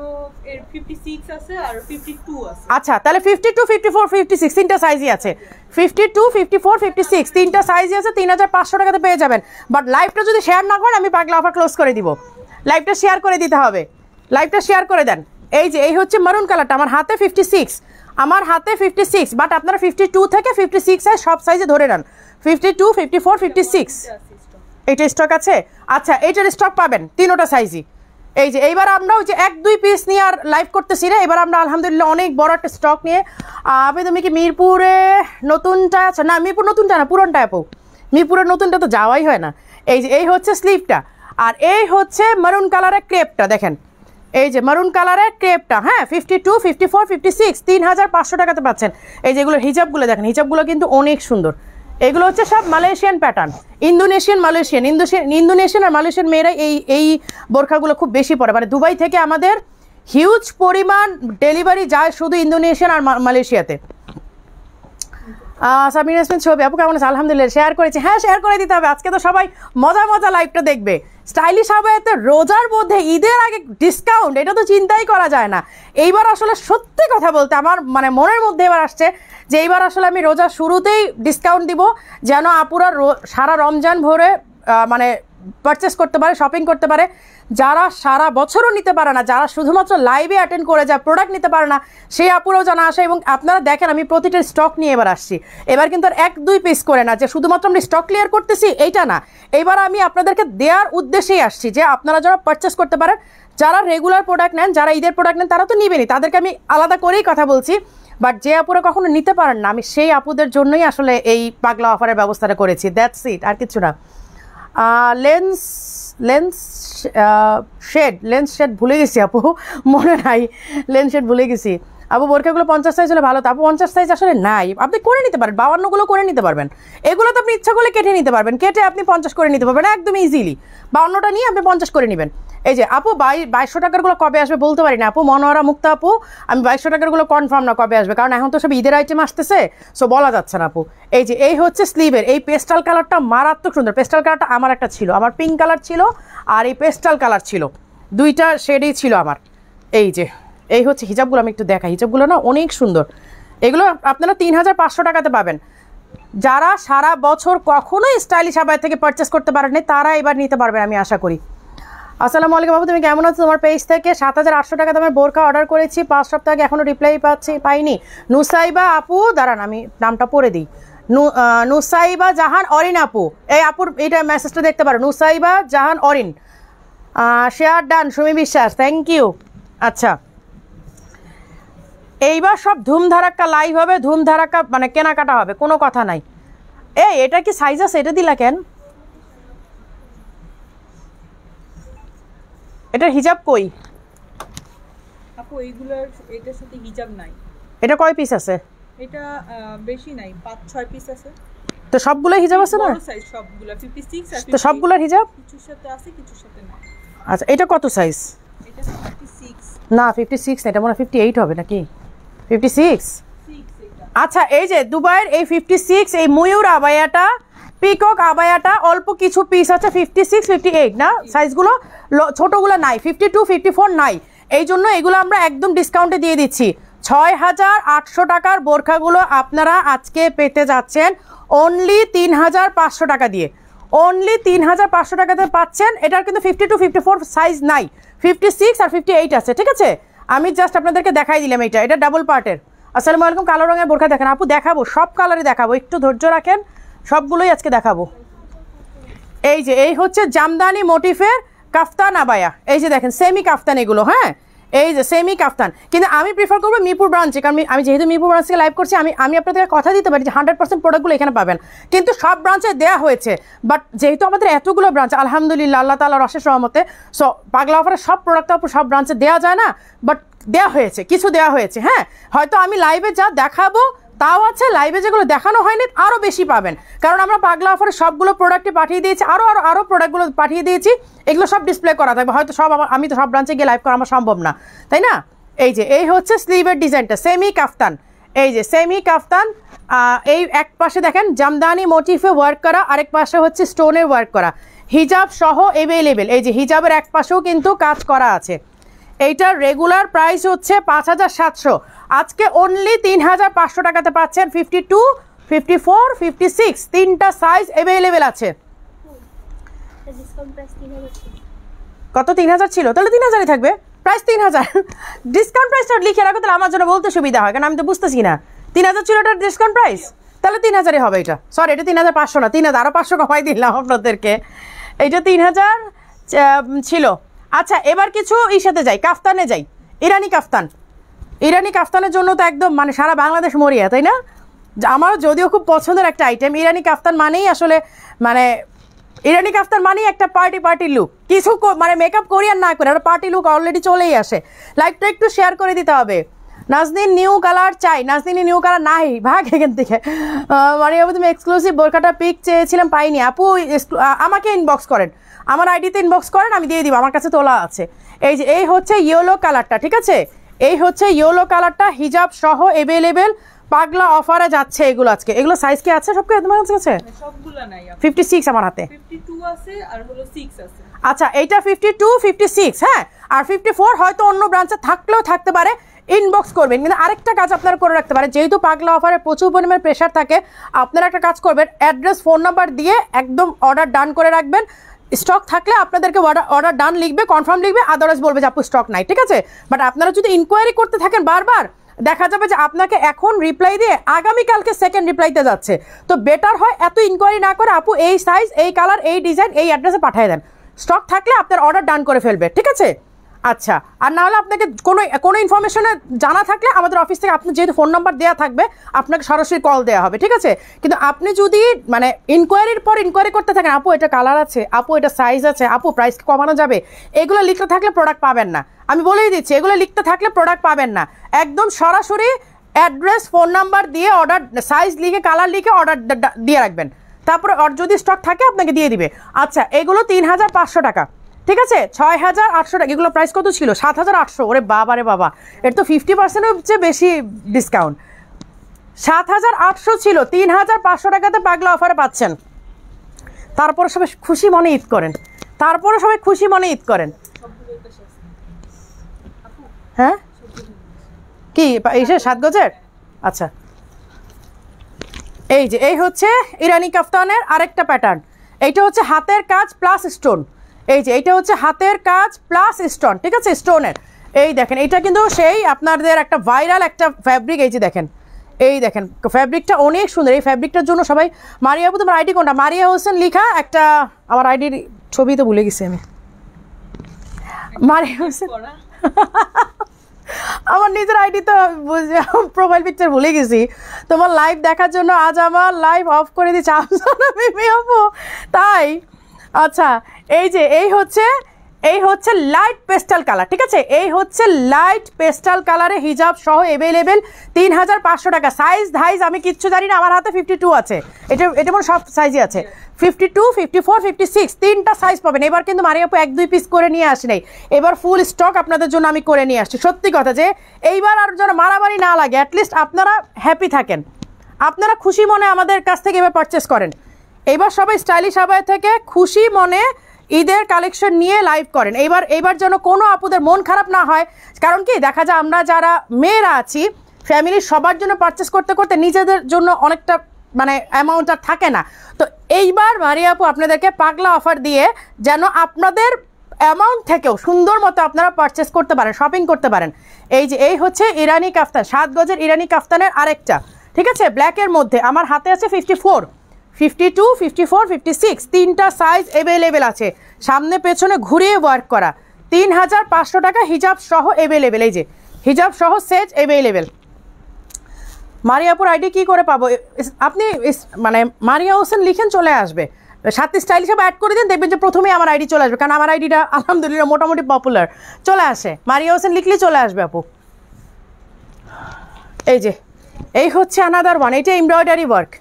এর 56 আছে আর 52 আছে। আচ্ছা, তাহলে 52, 54, 56 তিনটা সাইজই আছে। 52, 54, 56 তিনটা সাইজই আছে। 3500 টাকাতে পেয়ে যাবেন। বাট লাইভটা যদি শেয়ার না করেন আমি পাগলা অফার ক্লোজ করে দিব। লাইভটা শেয়ার করে দিতে হবে, লাইভটা শেয়ার করে দেন। এই যে এই হচ্ছে মারুন কালারটা, আমার হাতে 56, আমার হাতে 56, বাট আপনারা 52 থেকে 56 সাইজ সব সাইজে ধরে নেন। 52, 54, 56 এইটা স্টক আছে। আচ্ছা, এইটার স্টক পাবেন তিনোটা সাইজই। এই যে এইবার আমরা ওই যে 1-2 পিস নিয়ে আর লাইভ করতেছি না, এবার আমরা আলহামদুলিল্লাহ অনেক বড় একটা স্টক নিয়ে। আপনি তুমি কি মিরপুরে নতুনটা আছে? না, মিরপুর নতুনটা না, পুরনটা আপু। মিরপুরের নতুনটা তো যাওয়াই হয় না। এই যে এই হচ্ছে স্লিভটা, আর এই হচ্ছে মারুন কালারের ক্রেপটা। দেখেন এই যে মারুন কালারের ক্রেপটা, হ্যাঁ 52, 54, 56 3500 টাকাতে পাচ্ছেন। এই যেগুলো হিজাবগুলো দেখেন, হিজাবগুলো কিন্তু অনেক সুন্দর। এগুলো হচ্ছে সব মালয়েশিয়ান প্যাটার্ন, ইন্দোনেশিয়ান আর মালয়েশিয়ান মেয়েরা এই বোরখাগুলো খুব বেশি পরে। মানে দুবাই থেকে আমাদের হিউজ পরিমাণ ডেলিভারি যায় শুধু ইন্দোনেশিয়ান আর মালয়েশিয়াতে। সামির ইয়াসমিন ছবি, আপু কেমন আছে? আলহামদুলিল্লাহ, শেয়ার করেছি। হ্যাঁ, শেয়ার করে দিতে হবে, আজকে তো সবাই মজা মজা লাইভটা দেখবে। স্টাইলিশ আবায়াতে রোজার মধ্যে ঈদের আগে ডিসকাউন্ট, এটা তো চিন্তাই করা যায় না। এইবার আসলে সত্যি কথা বলতে আমার মানে মনের মধ্যে এবার আসছে যে এইবার আসলে আমি রোজার শুরুতেই ডিসকাউন্ট দিব, যেন আপুরা সারা রমজান ভরে মানে পারচেস করতে পারে, শপিং করতে পারে। যারা সারা বছরও নিতে পারে না, যারা শুধুমাত্র লাইভে অ্যাটেন্ড করে যায়, প্রোডাক্ট নিতে পারে না, সেই আপুরাও জানা আসে। এবং আপনারা দেখেন আমি প্রতিটা স্টক নিয়ে এবার আসছি। এবার কিন্তু আর 1-2 পিস করে না যে শুধুমাত্র আমরা স্টক ক্লিয়ার করতেছি, এইটা না। এইবার আমি আপনাদেরকে দেওয়ার উদ্দেশ্যেই আসছি যে আপনারা যারা পারচেস করতে পারেন, যারা রেগুলার প্রোডাক্ট নেন, যারা ঈদের প্রোডাক্ট নেন, তারা তো নিবেনই, তাদেরকে আমি আলাদা করেই কথা বলছি। বাট যে আপুরা কখনো নিতে পারেন না, আমি সেই আপুদের জন্যই আসলে এই পাগলা অফারের ব্যবস্থাটা করেছি। দ্যাটস ইট, আর কিছু না। লেন্স শেড ভুলে গেছি আপু, মনে নাই, লেন্স শেড ভুলে গেছি। আপু বোরখাগুলো 50 সাইজ হলে ভালো। তো আপু 50 সাইজ আসলে নাই, আপনি করে নিতে পারেন, 52গুলো করে নিতে পারবেন। এগুলো তো আপনি ইচ্ছা করলে কেটে নিতে পারবেন, কেটে আপনি 50 করে নিতে পারবেন একদম ইজিলি। 52টা নিয়ে আপনি 50 করে নেবেন। এই যে আপু 2200 টাকারগুলো কবে আসবে বলতে পারি না আপু। মনোয়ারা মুক্তা আপু, আমি 2200 টাকারগুলো কনফার্ম না কবে আসবে, কারণ এখন তো সব ঈদের আইটেম আসতেছে, সো বলা যাচ্ছে না আপু। এই যে এই হচ্ছে স্লিভের এই পেস্টাল কালারটা মারাত্মক সুন্দর। পেস্টাল কালারটা আমার একটা ছিল, আমার পিঙ্ক কালার ছিল আর এই পেস্টাল কালার ছিল, দুইটা শেডই ছিল আমার। এই যে এই হচ্ছে হিজাবগুলো, আমি একটু দেখাই। হিজাবগুলো না অনেক সুন্দর, এগুলো আপনারা 3500 টাকাতে পাবেন। যারা সারা বছর কখনোই স্টাইলিশ আবায়া থেকে পারচেস করতে পারেন না, তারা এবার নিতে পারবেন আমি আশা করি। আসসালামু আলাইকুম বাবু, তুমি কেমন আছো? তোমার পেজ থেকে 7800 টাকা দামের বোরখা অর্ডার করেছি, 5 সপ্তাহ আগে এখনও রিপ্লাই পাইনি। নুসাইবা আপু, দাঁড়ান আমি নামটা পড়ে দিই। নুসাইবা জাহান অরিন আপু, এই আপুর এটা মেসেজটা দেখতে পারো, নুসাইবা জাহান অরিন। শেয়ার ডান, সুমি বিশ্বাস, থ্যাংক ইউ। আচ্ছা, এইবার সব ধুমধারাক্কা লাইভ হবে, ধুমধারাক্কা মানে কেনাকাটা হবে, কোনো কথা নাই। এটা কি সাইজ আছে? এটা দিলা কেন? এটার হিজাব কই আপু? এইগুলোর এটার সাথে হিজাব নাই। এটা কয় পিস আছে? এটা বেশি নাই, 5-6 পিস আছে। তো সবগুলো হিজাব আছে না? বড় সাইজ সবগুলা 56 আর তো সবগুলোর হিজাব কিছুর সাথে আছে, কিছুর সাথে নাই। আচ্ছা, এটা কত সাইজ? এটা 56 না 56 না, এটা মনে হয় 58 হবে নাকি? 56। আচ্ছা, এই যে দুবাইয়ের এই 56, এই ময়ূর আবায়াটা, পিকক আবায়াটা অল্প কিছু পিস আছে, 56, 58 না সাইজগুলো, ছোটগুলো নাই, 52, 54 নাই। এই জন্য এগুলো আমরা একদম ডিসকাউন্টে দিয়ে দিচ্ছি। 6800 টাকার বোরখাগুলো আপনারা আজকে পেতে যাচ্ছেন অনলি 3500 টাকা দিয়ে। অনলি 3500 টাকাতে পাচ্ছেন। এটার কিন্তু 52, 54 সাইজ নাই, 56 আর 58 আছে, ঠিক আছে? আমি জাস্ট আপনাদেরকে দেখাই দিলাম। এটা ডাবল পার্টের। আসসালামু আলাইকুম, কালো রঙের বোরখা দেখেন আপু, দেখাবো সব কালারই দেখাবো, একটু ধৈর্য রাখেন, সবগুলোই আজকে দেখাবো। এই যে এই হচ্ছে জামদানি মোটিফের কাফতান আবায়া, এই যে দেখেন সেমি কাফতান এগুলো, হ্যাঁ এই যে সেমি কাফতান। কিন্তু আমি প্রিফার করবো মিরপুর ব্রাঞ্চে, কারণ আমি যেহেতু মিরপুর ব্রাঞ্চ থেকে লাইভ করছি, আমি আপনাদেরকে কথা দিতে পারি যে 100% প্রোডাক্টগুলো এখানে পাবেন, কিন্তু সব ব্রাঞ্চে দেওয়া হয়েছে। বাট যেহেতু আমাদের এতগুলো ব্রাঞ্চ আলহামদুলিল্লাহ আল্লাহ তাআলার অশেষ রহমতে, সো পাগলা অফারের সব প্রোডাক্ট সব ব্রাঞ্চে দেওয়া যায় না, বাট দেওয়া হয়েছে, কিছু দেওয়া হয়েছে। হ্যাঁ, হয়তো আমি লাইভে যা দেখাবো তাও আছে, লাইভে যেগুলো দেখানো হয়নি আরও বেশি পাবেন, কারণ আমরা পাগলা অফারে সবগুলো প্রোডাক্টে পাঠিয়ে দিয়েছি, আরও প্রোডাক্টগুলো পাঠিয়ে দিয়েছি। এগুলো সব ডিসপ্লে করা থাকবে, হয়তো সব আমি তো সব ব্রাঞ্চে গিয়ে লাইভ করা আমার সম্ভব না, তাই না? এই যে এই হচ্ছে স্লিভের ডিজাইনটা, সেমি কাফতান, এই যে সেমি কাফতান, এই এক পাশে দেখেন জামদানি মোটিফে ওয়ার্ক করা, আরেক পাশে হচ্ছে স্টোনের ওয়ার্ক করা, হিজাব সহ অ্যাভেলেবেল। এই যে হিজাবের এক পাশেও কিন্তু কাজ করা আছে। এইটার রেগুলার প্রাইস হচ্ছে 5700, আজকে অনলি 3500 টাকাতে পাচ্ছেন। 52, 54, 56 তিনটা সাইজ অ্যাভেলেবেল আছে। কত 3000 ছিল, তাহলে 3000ই থাকবে, প্রাইস 3000। ডিসকাউন্ট প্রাইসটা লিখে রাখো, তাহলে আমার জন্য বলতে সুবিধা হয়, কারণ আমি তো বুঝতেছি না। 3000 ছিল এটার ডিসকাউন্ট প্রাইস, তাহলে 3000ই হবে এটা। সরি, এটা 3500 না, 3000, আরও 500 কমাই দিলাম আপনাদেরকে। এইটা 3000 ছিল। আচ্ছা, এবার কিছু সাথে যাই, কাফতানে যাই। ইরানি কাফতান, ইরানি কাফতানের জন্য তো একদম মানে সারা বাংলাদেশ মরিয়া, তাই না? আমার যদিও খুব পছন্দের একটা আইটেম। ইরানি কাফতান মানেই আসলে মানে ইরানি কাফতান মানেই একটা পার্টি লুক। কিছু মানে মেকআপ করি আর না করে একটা পার্টি লুক অলরেডি চলেই আসে। লাইকটা একটু শেয়ার করে দিতে হবে। নাজনীন নিউ কালার চাই, নাজনীন নিউ কালার নাই, ভাগ এখান থেকে। মানে তুমি এক্সক্লুসিভ বোরকাটা পিক চেয়েছিলাম, পাইনি আপু। আমাকে ইনবক্স করেন, আমার আইডিতে ইনবক্স করেন, আমি দিয়ে দিব, আমার কাছে তোলা আছে। এই যে এই হচ্ছে ইয়েলো কালারটা, ঠিক আছে? এই হচ্ছে ইয়েলো কালারটা, হিজাব সহ অ্যাভেলেবেল, পাগলা অফারে যাচ্ছে এগুলো আজকে। এগুলো সাইজ কি আছে সবকে তোমার কাছে? সবগুলো নাই, 56 আমার হাতে, 52 আছে আর হলো 6 আছে। আচ্ছা, এইটা 52, 56, হ্যাঁ, আর 54 হয়তো অন্য ব্রাঞ্চে থাকলেও থাকতে পারে, ইনবক্স করবেন। কিন্তু আরেকটা কাজ আপনারা করে রাখতে পারেন, যেহেতু পাগলা অফারে প্রচুর পরিমাণে প্রেশার থাকে, আপনারা একটা কাজ করবেন, অ্যাড্রেস ফোন নাম্বার দিয়ে একদম অর্ডার ডান করে রাখবেন। স্টক থাকলে আপনাদেরকে অর্ডার ডান লিখবে, কনফার্ম লিখবে, আদারওয়াইজ বলবে যে আপু স্টক নাই, ঠিক আছে? বাট আপনারা যদি ইনকোয়ারি করতে থাকেন বারবার, দেখা যাবে যে আপনাকে এখন রিপ্লাই দিয়ে আগামীকালকে সেকেন্ড রিপ্লাইতে যাচ্ছে। তো বেটার হয় এত ইনকোয়ারি না করে আপু এই সাইজ, এই কালার, এই ডিজাইন, এই অ্যাড্রেসে পাঠিয়ে দেন। স্টক থাকলে আপনার অর্ডার ডান করে ফেলবে, ঠিক আছে? আচ্ছা, আর না হলে আপনাকে কোনো ইনফরমেশনে জানা থাকলে আমাদের অফিস থেকে আপনি যেহেতু ফোন নাম্বার দেওয়া থাকবে, আপনাকে সরাসরি কল দেওয়া হবে, ঠিক আছে? কিন্তু আপনি যদি মানে ইনকোয়ারির পর ইনকোয়ারি করতে থাকেন, আপু এটা কালার আছে, আপু এটা সাইজ আছে, আপু প্রাইস কমানো যাবে, এগুলো লিখতে থাকলে প্রোডাক্ট পাবেন না। আমি বলেই দিচ্ছি, এগুলো লিখতে থাকলে প্রোডাক্ট পাবেন না। একদম সরাসরি অ্যাড্রেস ফোন নাম্বার দিয়ে অর্ডার, সাইজ লিখে, কালার লিখে অর্ডার দিয়ে রাখবেন, তারপরে যদি স্টক থাকে আপনাকে দিয়ে দিবে। আচ্ছা, এগুলো 3500 টাকা, ঠিক আছে? 6800 টাকা। এগুলো প্রাইস কত ছিল? 7800। ওরে বাবা রে বাবা, এর তো 50%-এর চেয়ে বেশি ডিসকাউন্ট। 7800 ছিল, 3500 টাকাতে পাগলা অফারে পাচ্ছেন। তারপরে সবাই খুশি মনে ঈদ করেন, তারপরে সবাই খুশি মনে ঈদ করেন। হ্যাঁ, কি এসে 7 গজের? আচ্ছা, এই যে এই হচ্ছে ইরানি কাফতানের আরেকটা প্যাটার্ন। এইটা হচ্ছে হাতের কাজ প্লাস স্টোন। এই যে এইটা হচ্ছে হাতের কাজ প্লাস স্টোন, ঠিক আছে? স্টোনের এই দেখেন, এটা কিন্তু সেই আপনাদের একটা ভাইরাল একটা ফ্যাব্রিক। এই যে দেখেন, এই দেখেন ফ্যাব্রিকটা অনেক সুন্দর। এই ফ্যাব্রিকটার জন্য সবাই, মারিয়া আপু তোমার আইডি কোনটা? মারিয়া হোসেন লিখা একটা, আমার আইডির ছবি তো ভুলে গেছি আমি। মারিয়া হোসেন, আমার নিজের আইডি তো প্রোফাইল পিকচার ভুলে গেছি। তোমার লাইভ দেখার জন্য আজ আমার লাইভ অফ করে দিচ্ছি আপু, তাই? আচ্ছা, এই যে এই হচ্ছে লাইট পেস্টাল কালার, ঠিক আছে? এই হচ্ছে লাইট পেস্টাল কালারে হিজাব সহ অ্যাভেলেবেল, 3500 টাকা। সাইজ ধাইজ আমি কিচ্ছু জানি না, আমার হাতে 52 আছে। এটা মনে সব সাইজই আছে, 52, 54, 56 তিনটা সাইজ পাবেন। এবার কিন্তু মারিয়া আপু 1-2 পিস করে নিয়ে আসি নাই, এবার ফুল স্টক আপনাদের জন্য আমি করে নিয়ে আসছি। সত্যি কথা যে এইবার আর যেন মারামারি না লাগে, অ্যাটলিস্ট আপনারা হ্যাপি থাকেন, আপনারা খুশি মনে আমাদের কাছ থেকে এবার পারচেস করেন। এইবার সবাই স্টাইলিশ আবায়া থেকে খুশি মনে ঈদের কালেকশন নিয়ে লাইভ করেন। এইবার যেন কোনো আপুদের মন খারাপ না হয়, কারণ কি দেখা যায় আমরা যারা মেয়েরা আছি ফ্যামিলির সবার জন্য পারচেস করতে করতে নিজেদের জন্য অনেকটা মানে অ্যামাউন্ট আর থাকে না। তো এইবার মারিয়া আপু আপনাদেরকে পাগলা অফার দিয়ে যেন আপনাদের অ্যামাউন্ট থেকেও সুন্দর মতো আপনারা পারচেস করতে পারেন, শপিং করতে পারেন। এই যে এই হচ্ছে ইরানি কাফতান, 7 গজের ইরানি কাফতানের আরেকটা, ঠিক আছে? ব্ল্যাকের মধ্যে আমার হাতে আছে 54, 52, 54, 56 তিনটা সাইজ অ্যাভেলেবেল আছে, সামনে পেছনে ঘুরিয়ে ওয়ার্ক করা। 3500 টাকা হিজাব সহ অ্যাভেলেবেল। এই যে হিজাব সহ সেট অ্যাভেলেবেল। মারিয়াপুর আইডি কি করে পাবো? আপনি মানে মারিয়া হোসেন লিখেন, চলে আসবে। সাথে স্টাইল হিসাবে অ্যাড করে দিন, দেখবেন যে প্রথমেই আমার আইডি চলে আসবে, কারণ আমার আইডিটা আলহামদুলিল্লাহ মোটামুটি পপুলার, চলে আসে। মারিয়া হোসেন লিখলেই চলে আসবে আপু। এই যে এই হচ্ছে আনাদার ওয়ান, এইটা এমব্রয়ডারি ওয়ার্ক,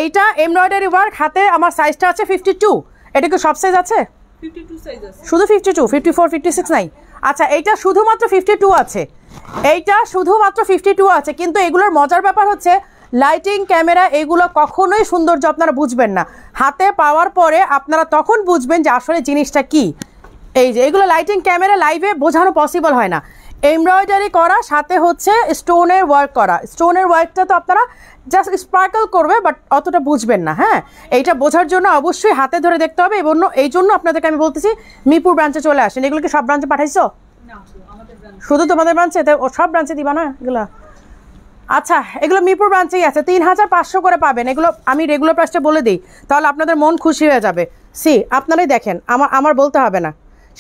এইটা এমব্রয়ডারি ওয়ার্ক। হাতে আমার সাইজটা আছে 52। এটা কি সব সাইজ আছে? 52 সাইজ আছে, শুধু 52, 54, 56 নাই? আচ্ছা এইটা শুধুমাত্র 52 আছে, এইটা শুধুমাত্র 52 আছে, কিন্তু এগুলোর মজার ব্যাপার হচ্ছে লাইটিং ক্যামেরা এগুলো কখনোই সৌন্দর্য আপনারা বুঝবেন না, হাতে পাওয়ার পরে আপনারা তখন বুঝবেন যে আসলে জিনিসটা কি। এই যে এগুলো লাইটিং ক্যামেরা লাইভে বোঝানো পসিবল হয় না। এমব্রয়ডারি করা, সাথে হচ্ছে স্টোনের ওয়ার্ক করা। স্টোনের ওয়ার্কটা তো আপনারা জাস্ট স্পার্কল করবে, বাট অতটা বুঝবেন না। হ্যাঁ, এইটা বোঝার জন্য অবশ্যই হাতে ধরে দেখতে হবে, এবং এই জন্য আপনাদেরকে আমি বলতেছি মিরপুর ব্রাঞ্চে চলে আসেন। এগুলো কি সব ব্রাঞ্চে পাঠাইছো? শুধু তোমাদের ব্রাঞ্চে? ও সব ব্রাঞ্চে দিবা না এগুলো? আচ্ছা, এগুলো মিরপুর ব্রাঞ্চেই আছে, 3500 করে পাবেন। এগুলো আমি রেগুলার প্রাইসটা বলে দিই, তাহলে আপনাদের মন খুশি হয়ে যাবে। আপনারাই দেখেন, আমার বলতে হবে না।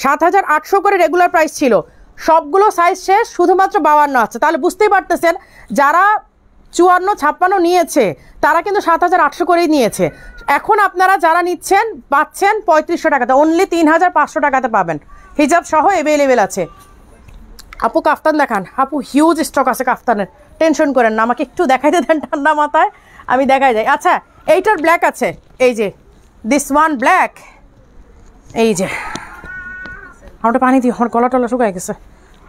7800 করে রেগুলার প্রাইস ছিল, সবগুলো সাইজ শেষ, শুধুমাত্র 52 আছে। তাহলে বুঝতেই পারতেছেন যারা 54, 56 নিয়েছে তারা কিন্তু 7800 করেই নিয়েছে। এখন আপনারা যারা নিচ্ছেন পাচ্ছেন 3500 টাকাতে, অনলি 3500 টাকাতে পাবেন, হিজাব সহ অ্যাভেলেবেল আছে। আপু কাফতান দেখান। আপু হিউজ স্টক আছে কাফতানের, টেনশন করেন না, আমাকে একটু দেখাইতে দেন ঠান্ডা মাথায়, আমি দেখাই যাই। আচ্ছা এইটার ব্ল্যাক আছে, এই যে দিস ওয়ান ব্ল্যাক, এই যে আমারটা পানি দিই, আমার গলা টলা শুকায় গেছে,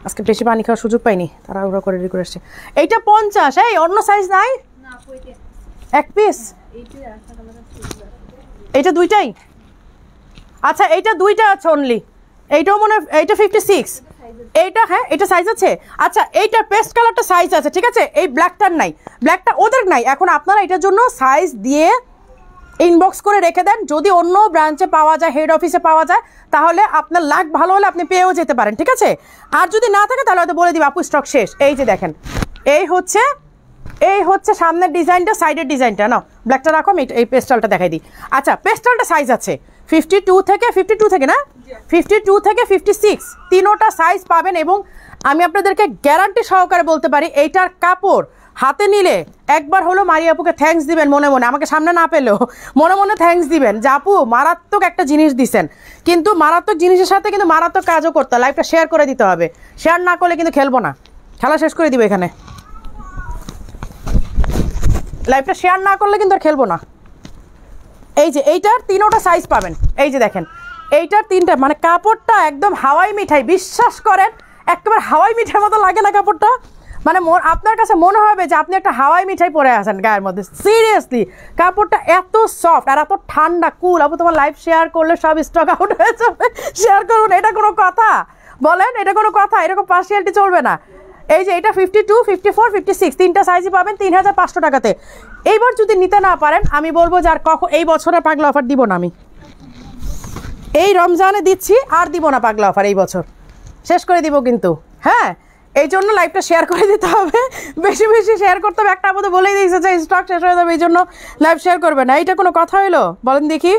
আজকে বেশি পানি খাওয়ার সুযোগ পাইনি, তারা ওরা করে রেডি করে এসছে। এইটা 50, এই অন্য সাইজ নাই? এক পিস এইটা দুইটাই? আচ্ছা এইটা দুইটা আছে অনলি, এইটাও মনে হয় এইটা 56, এইটা হ্যাঁ এটা সাইজ আছে। আচ্ছা এইটার পেস্ট কালারটা সাইজ আছে, ঠিক আছে, এই ব্ল্যাকটার নাই, ব্ল্যাকটা ওদের নাই। এখন আপনারা এটার জন্য সাইজ দিয়ে ইনবক্স করে রেখে দেন, যদি অন্য ব্রাঞ্চে পাওয়া যায়, হেড অফিসে পাওয়া যায়, তাহলে আপনার লাক ভালো হলে আপনি পেয়েও যেতে পারেন, ঠিক আছে। আর যদি না থাকে তাহলে হয়তো বলে দিবে আপু স্টক শেষ। এই যে দেখেন, এই হচ্ছে সামনের ডিজাইনটা, সাইডের ডিজাইনটা না, ব্ল্যাকটা রাখো, এই পেস্টালটা দেখাই দিই। আচ্ছা পেস্টালটা সাইজ আছে 52 থেকে না 52 থেকে 56, তিনোটা সাইজ পাবেন। এবং আমি আপনাদেরকে গ্যারান্টি সহকারে বলতে পারি এইটার কাপড় হাতে নিলে একবার হলো মারিয়া আপুকে থ্যাঙ্কস দিবেন মনে মনে, আমাকে সামনে না পেলেও মনে মনে থ্যাঙ্কস দিবেন যে আপু মারাত্মক একটা জিনিস দিছেন। কিন্তু মারাত্মক জিনিসের সাথে কিন্তু মারাত্মক কাজও করতে, লাইভটা শেয়ার করে দিতে হবে, শেয়ার না করলে কিন্তু খেলবো না, খেলা শেষ করে দিব এখানে। লাইভটা শেয়ার না করলে কিন্তু আর খেলবো না। এই যে এইটার তিনোটা সাইজ পাবেন, এই যে দেখেন এইটার তিনটা, মানে কাপড়টা একদম হাওয়াই মিঠাই, বিশ্বাস করেন একেবারে হাওয়াই মিঠাই মতো লাগে না কাপড়টা, মানে আপনার কাছে মনে হবে যে আপনি একটা হাওয়াই মিঠাই পরে আছেন গায়ের মধ্যে, সিরিয়াসলি কাপড়টা এত সফট আর এত ঠান্ডা কুল। আপু তোমার লাইভ শেয়ার করলে সব স্টক আউট হয়ে যাবে, শেয়ার করুন, এটা কোনো কথা বলেন? এটা কোনো কথা? এরকম পার্সিয়ালিটি চলবে না। এই যে এটা 52, 54, 56 তিনটা সাইজই পাবেন 3500 টাকাতে। এইবার যদি নিতে না পারেন আমি বলবো যে আর কখন এই বছরে পাগলা অফার দিব না, আমি এই রমজানে দিচ্ছি, আর দিব না পাগলা অফার, এই বছর শেষ করে দিব কিন্তু। হ্যাঁ, এই জন্য লাইভটা শেয়ার করে দিতে হবে, বেশি বেশি শেয়ার করতে হবে। একটা আমাদের বলেই দিয়েছে যে স্টক শেষ হয়ে যাবে, এই জন্য লাইভ শেয়ার করবে না। এইটা কোনো কথা হইলো? বলেন দেখি।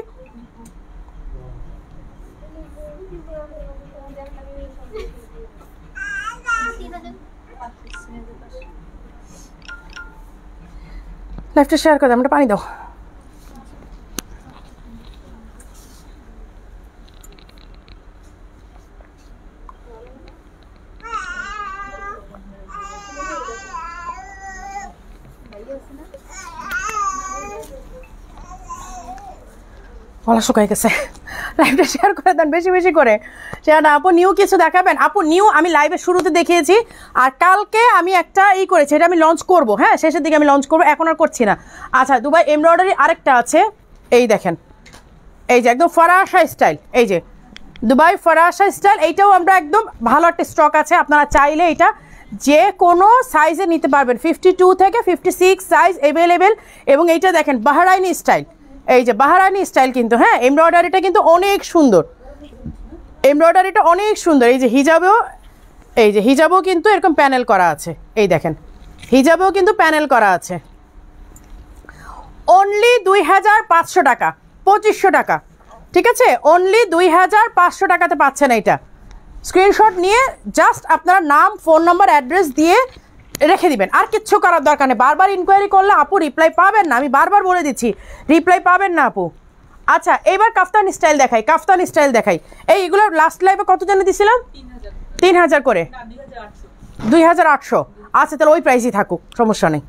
লাইভটা শেয়ার করে আমরা পানি দাও। গলা শুকাই গেছে, লাইভটা শেয়ার করে দেন বেশি বেশি করে। শেয়ার না আপু নিউ কিছু দেখাবেন? আপু নিউ আমি লাইভের শুরুতে দেখিয়েছি, আর কালকে আমি একটা করেছি, এটা আমি লঞ্চ করব, হ্যাঁ শেষের দিকে আমি লঞ্চ করবো, এখন আর করছি না। আচ্ছা দুবাই এমব্রয়ডারি আরেকটা আছে, এই দেখেন, এই যে একদম ফরাসা স্টাইল, এই যে দুবাই ফরাসা স্টাইল, এইটাও আমরা একদম ভালো একটা স্টক আছে, আপনারা চাইলে এটা যে কোনো সাইজে নিতে পারবেন, 52 থেকে 56 সাইজ অ্যাভেলেবেল। এবং এইটা দেখেন বাহরাইনি স্টাইল, এই যে বাহরাইনি স্টাইল কিন্তু, হ্যাঁ এমব্রয়ডারিটা কিন্তু অনেক সুন্দর, এমব্রয়ডারিটা অনেক সুন্দর। এই যে হিজাবেও কিন্তু এরকম প্যানেল করা আছে, এই দেখেন হিজাবেও কিন্তু প্যানেল করা আছে। অনলি 2500 টাকা, 2500 টাকা, ঠিক আছে, অনলি 2500 টাকাতে পাচ্ছেন। এইটা স্ক্রিনশট নিয়ে জাস্ট আপনার নাম, ফোন নাম্বার, অ্যাড্রেস দিয়ে রেখে দিবেন, আর কিচ্ছু করার দরকার নেই। বারবার ইনকোয়ারি করলে আপু রিপ্লাই পাবেন না, আমি বারবার বলে দিচ্ছি রিপ্লাই পাবেন না আপু। আচ্ছা এবার কাফতান স্টাইল দেখাই, কাফতান স্টাইল দেখাই। এইগুলোর লাস্ট লাইভে কত জানে দিছিলাম? 3000 করে, 2800। আচ্ছা তাহলে ওই প্রাইসই থাকুক, সমস্যা নেই,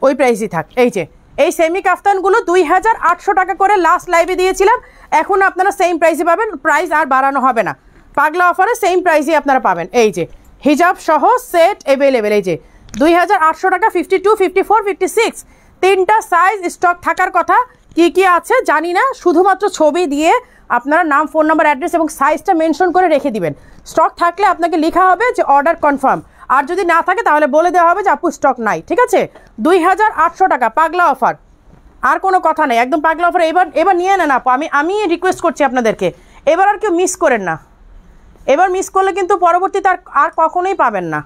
ওই প্রাইসই থাক। এই যে এই সেমি কাফতানগুলো 2800 টাকা করে লাস্ট লাইভে দিয়েছিলাম, এখন আপনারা সেম প্রাইসে পাবেন, প্রাইস আর বাড়ানো হবে না, পাগলা অফারে সেম প্রাইসই আপনারা পাবেন। এই যে হিজাব সহ সেট অ্যাভেলেবেল, এই যে 2800 টাকা, 52, 54, 56 তিনটা সাইজ স্টক থাকার কথা। কি কি আছে জানি না, শুধুমাত্র ছবি দিয়ে আপনারা নাম, ফোন নাম্বার, অ্যাড্রেস এবং সাইজটা মেনশন করে রেখে দিবেন। স্টক থাকলে আপনাকে লেখা হবে যে অর্ডার কনফার্ম, আর যদি না থাকে তাহলে বলে দেওয়া হবে যে আপু স্টক নাই, ঠিক আছে? 2800 টাকা পাগলা অফার, আর কোনো কথা নেই, একদম পাগলা অফার। এবার নিয়ে নেন আপু, আমি রিকোয়েস্ট করছি আপনাদেরকে, এবার আর কেউ মিস করেন না। এবার মিস করলে কিন্তু পরবর্তীতে আর কখনোই পাবেন না।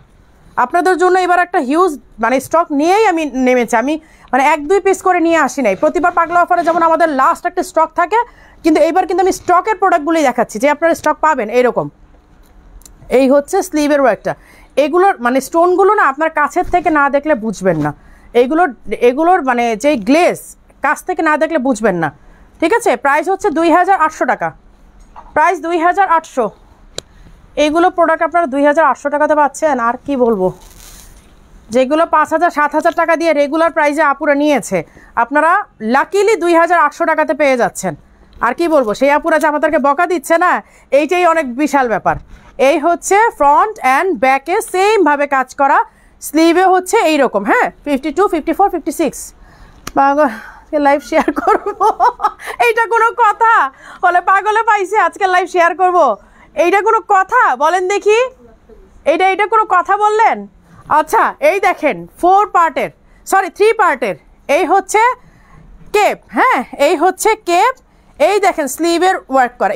আপনাদের জন্য এবার একটা হিউজ মানে স্টক নিয়েই আমি নেমেছি। আমি মানে 1-2 পিস করে নিয়ে আসি নাই। প্রতিবার পাগলা অফারে যেমন আমাদের লাস্ট একটা স্টক থাকে, কিন্তু এইবার কিন্তু আমি স্টকের প্রোডাক্টগুলোই দেখাচ্ছি যে আপনারা স্টক পাবেন এইরকম। এই হচ্ছে স্লিভের ওয়ার্কটা। এগুলোর মানে স্টোনগুলো না আপনার কাছের থেকে না দেখলে বুঝবেন না। এগুলোর মানে যেই গ্লেজ কাছ থেকে না দেখলে বুঝবেন না, ঠিক আছে? প্রাইস হচ্ছে 2800 টাকা, প্রাইস 2800। এইগুলো প্রোডাক্ট আপনারা 2800 টাকাতে পাচ্ছেন। আর কি বলবো, যেগুলো 5000-7000 টাকা দিয়ে রেগুলার প্রাইসে আপুরা নিয়েছে, আপনারা লাকিলি 2800 টাকাতে পেয়ে যাচ্ছেন। আর কি বলবো, সেই আপুরা যে আমাদেরকে বকা দিচ্ছে না, এইটাই অনেক বিশাল ব্যাপার। এই হচ্ছে ফ্রন্ট অ্যান্ড ব্যাকে সেমভাবে কাজ করা, স্লিভে হচ্ছে এইরকম, হ্যাঁ 52, 54, 56। লাইভ শেয়ার করবো, এইটা কোনো কথা? বলে পাগলে পাইছে আজকে লাইভ শেয়ার করব, এইটা কোনো কথা বলেন দেখি? এইটা কোনো কথা বললেন? আচ্ছা এই দেখেন 3 পার্টের, এই হচ্ছে কেপ, হ্যাঁ এই হচ্ছে কেপ। এই দেখেন স্লিভের ওয়ার্ক করা,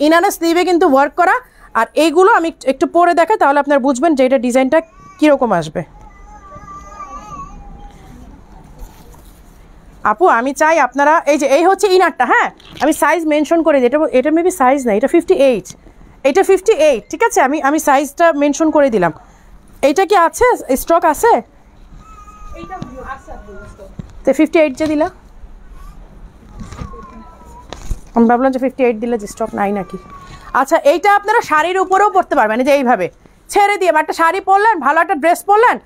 ইনারের স্লিভে কিন্তু ওয়ার্ক করা। আর এইগুলো আমি একটু পরে দেখাই, তাহলে আপনারা বুঝবেন যে এটা ডিজাইনটা কীরকম আসবে। আপু আমি চাই আপনারা এই হচ্ছে ইনারটা, হ্যাঁ আমি সাইজ মেনশন করে দিই। এটা মেবি সাইজ না, এটা 58, এটা 58, ঠিক আছে? আমি সাইজটা মেনশন করে দিলাম। এইটা কি আছে, স্টক আছে? তো 58 যে দিলা, আমি ভাবলাম যে 58 দিলে যে স্টক নাই নাকি। আচ্ছা এইটা আপনারা শাড়ির উপরেও পরতে পারবেন, এই যে এইভাবে ছেড়ে দিয়ে, একটা শাড়ি পরলেন, ভালো একটা ড্রেস পরলেন,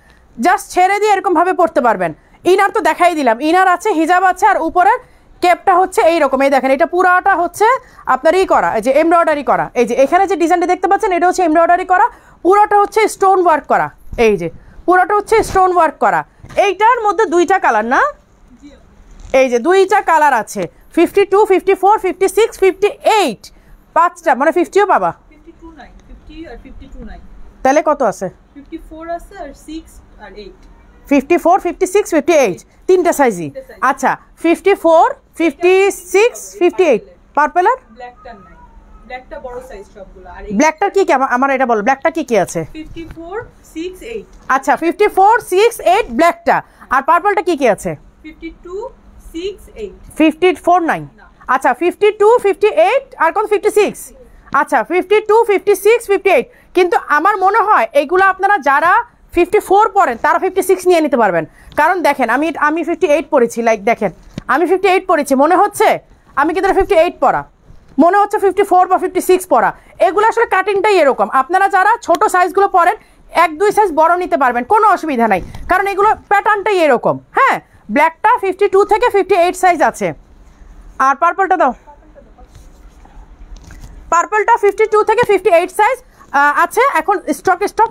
জাস্ট ছেড়ে দিয়ে এরকমভাবে পরতে পারবেন। ইনার তো দেখাই দিলাম, ইনার আছে, হিজাব আছে, আর উপরের কেপটা হচ্ছে এইরকম। এই দেখেন এটা পুরাটা হচ্ছে আপনার করা, এই যে এমব্রয়ডারি করা। এই যে এখানে যে ডিজাইনটা দেখতে পাচ্ছেন এটা হচ্ছে এমব্রয়ডারি করা, পুরোটা হচ্ছে স্টোন ওয়ার্ক করা। এই যে পুরোটা হচ্ছে স্টোন ওয়ার্ক করা। এইটার মধ্যে 2টা কালার না, এই যে 2টা কালার আছে, 52, 54, 56, 58, 5টা মানে 50ও পাবা। 52 নাই, 50 আর 52 নাই, তাহলে কত আছে? 54 আছে আর 6 আর 8। 54, 56, 58 তিনটা সাইজই। আচ্ছা 54, 56, 58 পার্পল আর ব্ল্যাকটা নাই, ব্ল্যাকটা বড় সাইজ সবগুলো। আর ব্ল্যাকটা কি কি আমার এটা বলো, ব্ল্যাকটা কি কি আছে? 54, 6, 8। আচ্ছা 54, 6, 8 ব্ল্যাকটা। আর পার্পলটা কি কি আছে? 52, 6, 8। 54 নাই? আচ্ছা 52, 58 আর কত 56? আচ্ছা 52, 56, 58। কিন্তু আমার মনে হয় এইগুলো আপনারা যারা 54 পড়েন তারা 56 নিয়ে নিতে পারবেন। কারণ দেখেন আমি 58 পড়েছি, লাইক দেখেন আমি 58 পড়েছি, মনে হচ্ছে আমি কিন্তু 58 পড়া, মনে হচ্ছে 54 বা 56 পড়া। এগুলো আসলে কাটিংটাই এরকম। আপনারা যারা ছোট সাইজগুলো পড়েন 1-2 সাইজ বড় নিতে পারবেন, কোনো অসুবিধা নাই, কারণ এগুলো প্যাটার্নটাই এরকম। হ্যাঁ ব্ল্যাকটা 52 থেকে 58 সাইজ আছে। আর পার্পলটা দাও, পার্পলটা 52 থেকে 58 সাইজ আছে। এখন স্টক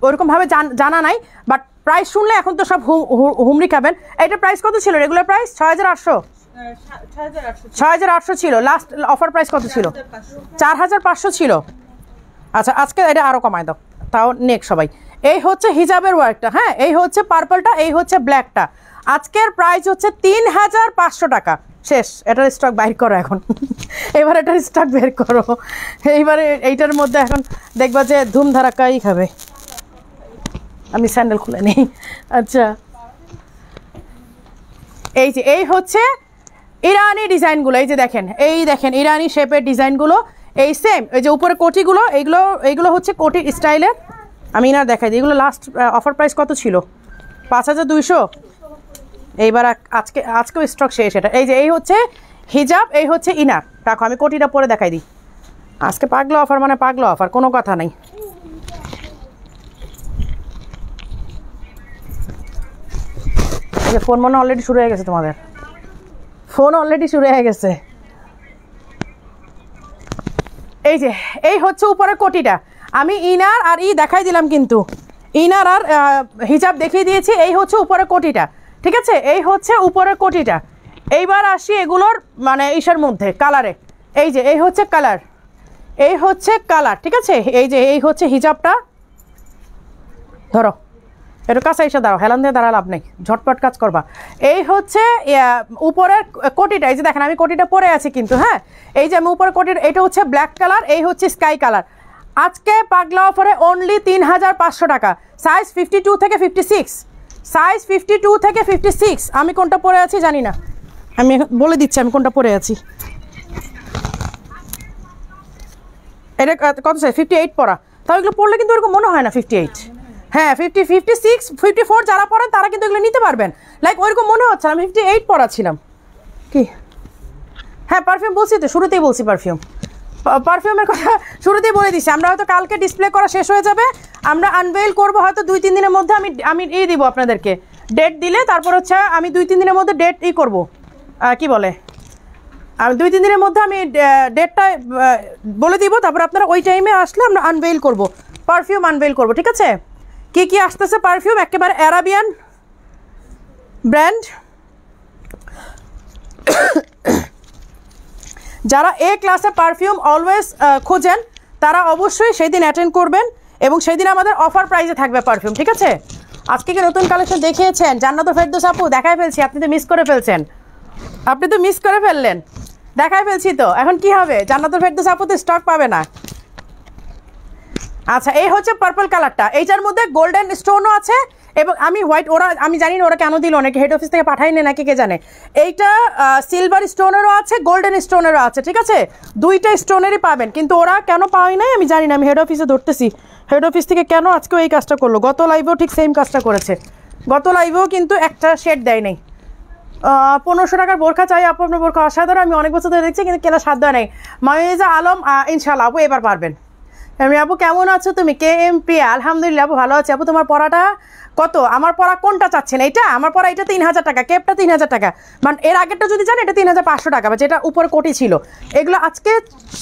ওরকমভাবে জানা নাই, বাট প্রাইস শুনলে এখন তো সব হুমড়ি খাবেন। এইটার প্রাইস কত ছিল? রেগুলার প্রাইস 6800, 6800 ছিল। লাস্ট অফার প্রাইস কত ছিল? 4500 ছিল। আচ্ছা আজকে এটা আরও কমায় দাও, তাও নেক সবাই। এই হচ্ছে হিজাবের ওয়ার্কটা, হ্যাঁ এই হচ্ছে পার্পলটা, এই হচ্ছে ব্ল্যাকটা। আজকের প্রাইস হচ্ছে 3500 টাকা। শেষ, এটার স্টক বাইর করো এখন, এবার এটার স্টক বের করো। এইবারে এইটার মধ্যে এখন দেখবা যে ধুম ধারাক্কাই খাবে। আমি স্যান্ডেল খুলে নিই। আচ্ছা এই যে এই হচ্ছে ইরানি ডিজাইনগুলো, এই যে দেখেন, এই দেখেন ইরানি শেপের ডিজাইনগুলো, এই সেম এই যে উপরে কোটিগুলো, এইগুলো হচ্ছে কোটি স্টাইলের। আমি ইনার দেখাই দিই। এগুলো লাস্ট অফার প্রাইস কত ছিল? 5200। এইবার আজকেও স্টক শেষ এটা। এই যে এই হচ্ছে হিজাব, এই হচ্ছে ইনার। রাখো আমি কোটিটা পরে দেখাই দিই। আজকে পাগলা অফার মানে পাগলা অফার, কোনো কথা নাই। এই যে ফোন মনে অলরেডি শুরু হয়ে গেছে, তোমাদের ফোন অলরেডি শুরু হয়ে গেছে। এই হচ্ছে উপরের কোটিটা। আমি ইনার আর দেখাই দিলাম, কিন্তু ইনার আর হিজাব দেখিয়ে দিয়েছি। এই হচ্ছে উপরের কোটিটা, ঠিক আছে? এই হচ্ছে উপরের কোটিটা। এইবার আসি এগুলোর মানে ইসের মধ্যে কালারে। এই হচ্ছে কালার, এই হচ্ছে কালার, ঠিক আছে? এই হচ্ছে হিজাবটা। ধরো একটু কাছে এসে দাঁড়াও, হেলান দিয়ে দাঁড়া লাভ নেই, ঝটপট কাজ করবা। এই হচ্ছে উপরের কোটিটা। এই যে দেখেন আমি কোটিটা পরে আছি কিন্তু, হ্যাঁ এই যে আমি উপরের কোটিটা, এটা হচ্ছে ব্ল্যাক কালার, এই হচ্ছে স্কাই কালার। আজকে পাগলা অফারে অনলি 3500 টাকা, সাইজ 52 থেকে 56, সাইজ 52 থেকে 56। আমি কোনটা পরে আছি জানি না, আমি বলে দিচ্ছি আমি কোনটা পরে আছি। এটা কত সাইজ? 58 পরা। তাহলে এগুলো পড়লে কিন্তু এরকম মনে হয় না 58। হ্যাঁ 50, 56, 54 যারা পড়েন তারা কিন্তু এগুলো নিতে পারবেন। লাইক ওইরকম মনে হচ্ছে আমি 58 পরা ছিলাম কি। হ্যাঁ পারফিউম বলছি তো, শুরুতেই বলছি পারফিউমের কথা শুরুতেই বলে দিচ্ছি। আমরা হয়তো কালকে ডিসপ্লে করা শেষ হয়ে যাবে, আমরা আনভেইল করবো হয়তো 2-3 দিনের মধ্যে। আমি দিব আপনাদেরকে ডেট দিলে, তারপর হচ্ছে আমি 2-3 দিনের মধ্যে ডেট করবো, কি বলে, আমি 2-3 দিনের মধ্যে আমি ডেটটা বলে দিব। তারপর আপনারা ওই টাইমে আসলে আমরা আনভেইল করব, পারফিউম আনভেইল করব, ঠিক আছে? কি কি আসতেছে পারফিউম, একেবারে অ্যারাবিয়ান ব্র্যান্ড। যারা এ ক্লাসে পারফিউম অলওয়েজ খোঁজেন তারা অবশ্যই সেই দিন অ্যাটেন্ড করবেন, এবং সেই দিন আমাদের অফার প্রাইসে থাকবে পারফিউম, ঠিক আছে? আজকে কি নতুন কালেকশন দেখিয়েছেন জান্নাতুল ফেরদৌস আপু? দেখাই ফেলছি, আপনি তো মিস করে ফেলছেন, আপনি তো মিস করে ফেললেন। দেখাই ফেলছি তো, এখন কি হবে? জান্নাতুল ফেরদৌস আপু তো স্টক পাবে না। আচ্ছা এই হচ্ছে পার্পল কালারটা, এইটার মধ্যে গোল্ডেন স্টোনও আছে এবং আমি হোয়াইট, আমি জানি না ওরা কেন দিল, অনেকে হেড অফিস থেকে পাঠায়নি নাকি কে জানে। এইটা সিলভার স্টোনেরও আছে, গোল্ডেন স্টোনেরও আছে, ঠিক আছে? দুইটা স্টোনেরই পাবেন, কিন্তু ওরা কেন পাওয়াই নাই আমি জানি না। আমি হেড অফিসে ধরতেছি, হেড অফিস থেকে কেন আজকেও এই কাজটা করলো। গত লাইভেও ঠিক সেম কাজটা করেছে, গত লাইভেও কিন্তু একটা শেড দেয় নাই। 1500 টাকার বোরখা চাই আপু, আপনার বোরখা অসাধারণ, আমি অনেক বছর ধরে দেখছি কিন্তু কেনা সাধ্য নেই। মামিজা আলম, ইনশাল্লাহ আপু এবার পারবেন। আমি আপু কেমন আছো তুমি? কে এম প্রিয়া, আলহামদুলিল্লাহ আপু ভালো আছে। আপু তোমার পড়াটা কত? আমার পড়া কোনটা চাচ্ছেন? এইটা আমার পড়া, এটা 3000 টাকা, কেপটা 3000 টাকা, মানে এর আগেরটা যদি জান এটা 3500 টাকা, বা যেটা উপরে কোটি ছিল। এগুলো আজকে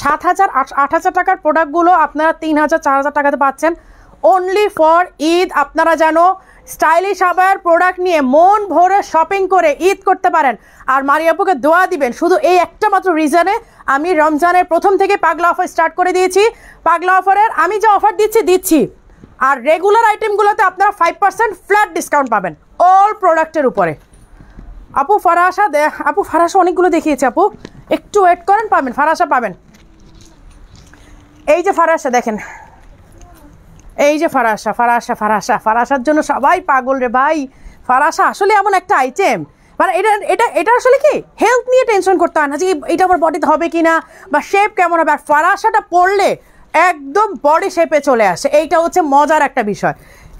7000, 8000 টাকার প্রোডাক্টগুলো আপনারা 3000, 4000 টাকাতে পাচ্ছেন অনলি ফর ঈদ। আপনারা জানো স্টাইলিশ আবার প্রোডাক্ট নিয়ে মন ভরে শপিং করে ঈদ করতে পারেন, আর মারিয়াপুকে দোয়া দিবেন। শুধু এই একটা মাত্র রিজনে আমি রমজানের প্রথম থেকে পাগলা অফার স্টার্ট করে দিয়েছি। পাগলা অফারের আমি যে অফার দিচ্ছি, আর রেগুলার আইটেমগুলোতে আপনারা 5% ফ্ল্যাট ডিসকাউন্ট পাবেন অল প্রোডাক্টের উপরে। আপু ফারাসা আপু ফারাসা অনেকগুলো দেখিয়েছে আপু, একটু ওয়েট করেন, পাবেন ফারাসা পাবেন। এই যে ফারাসা দেখেন, এই যে ফারাসার জন্য সবাই পাগল রে ভাই। ফারাসা আসলে এমন একটা আইটেম, মানে এটা আসলে কি হেলথ নিয়ে টেনশন করতে হয় না যে এটা আমার বডিতে হবে কি না বা শেপ কেমন হবে। আর ফারাসাটা পরলে একদম বডি শেপে চলে আসে, এইটা হচ্ছে মজার একটা বিষয়।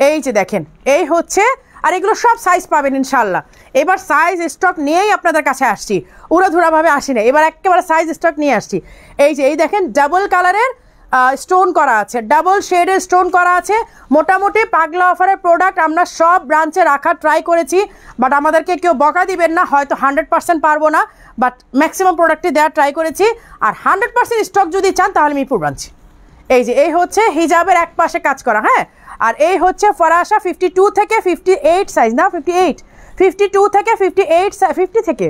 এই যে দেখেন, এই হচ্ছে, আর এগুলো সব সাইজ পাবেন ইনশাল্লাহ। এবার সাইজ স্টক নিয়েই আপনাদের কাছে আসছি, উড়াধুরাভাবে আসি না, এবার একেবারে সাইজ স্টক নিয়ে আসছি। এই দেখেন ডাবল কালারের স্টোন করা আছে, ডাবল শেডের স্টোন করা আছে। মোটামুটি পাগলা অফারের প্রোডাক্ট আমরা সব ব্রাঞ্চে রাখার ট্রাই করেছি, বাট আমাদেরকে কেউ বকা দিবেন না, হয়তো 100% পারবো না, বাট ম্যাক্সিমাম প্রোডাক্টই দেওয়ার ট্রাই করেছি। আর 100% স্টক যদি চান তাহলে মিরপুর ব্রাঞ্চ। এই হচ্ছে হিজাবের এক পাশে কাজ করা, হ্যাঁ। আর এই হচ্ছে ফরাসা 52 থেকে 58 সাইজ, না 58, 52 থেকে 58, 50 থেকে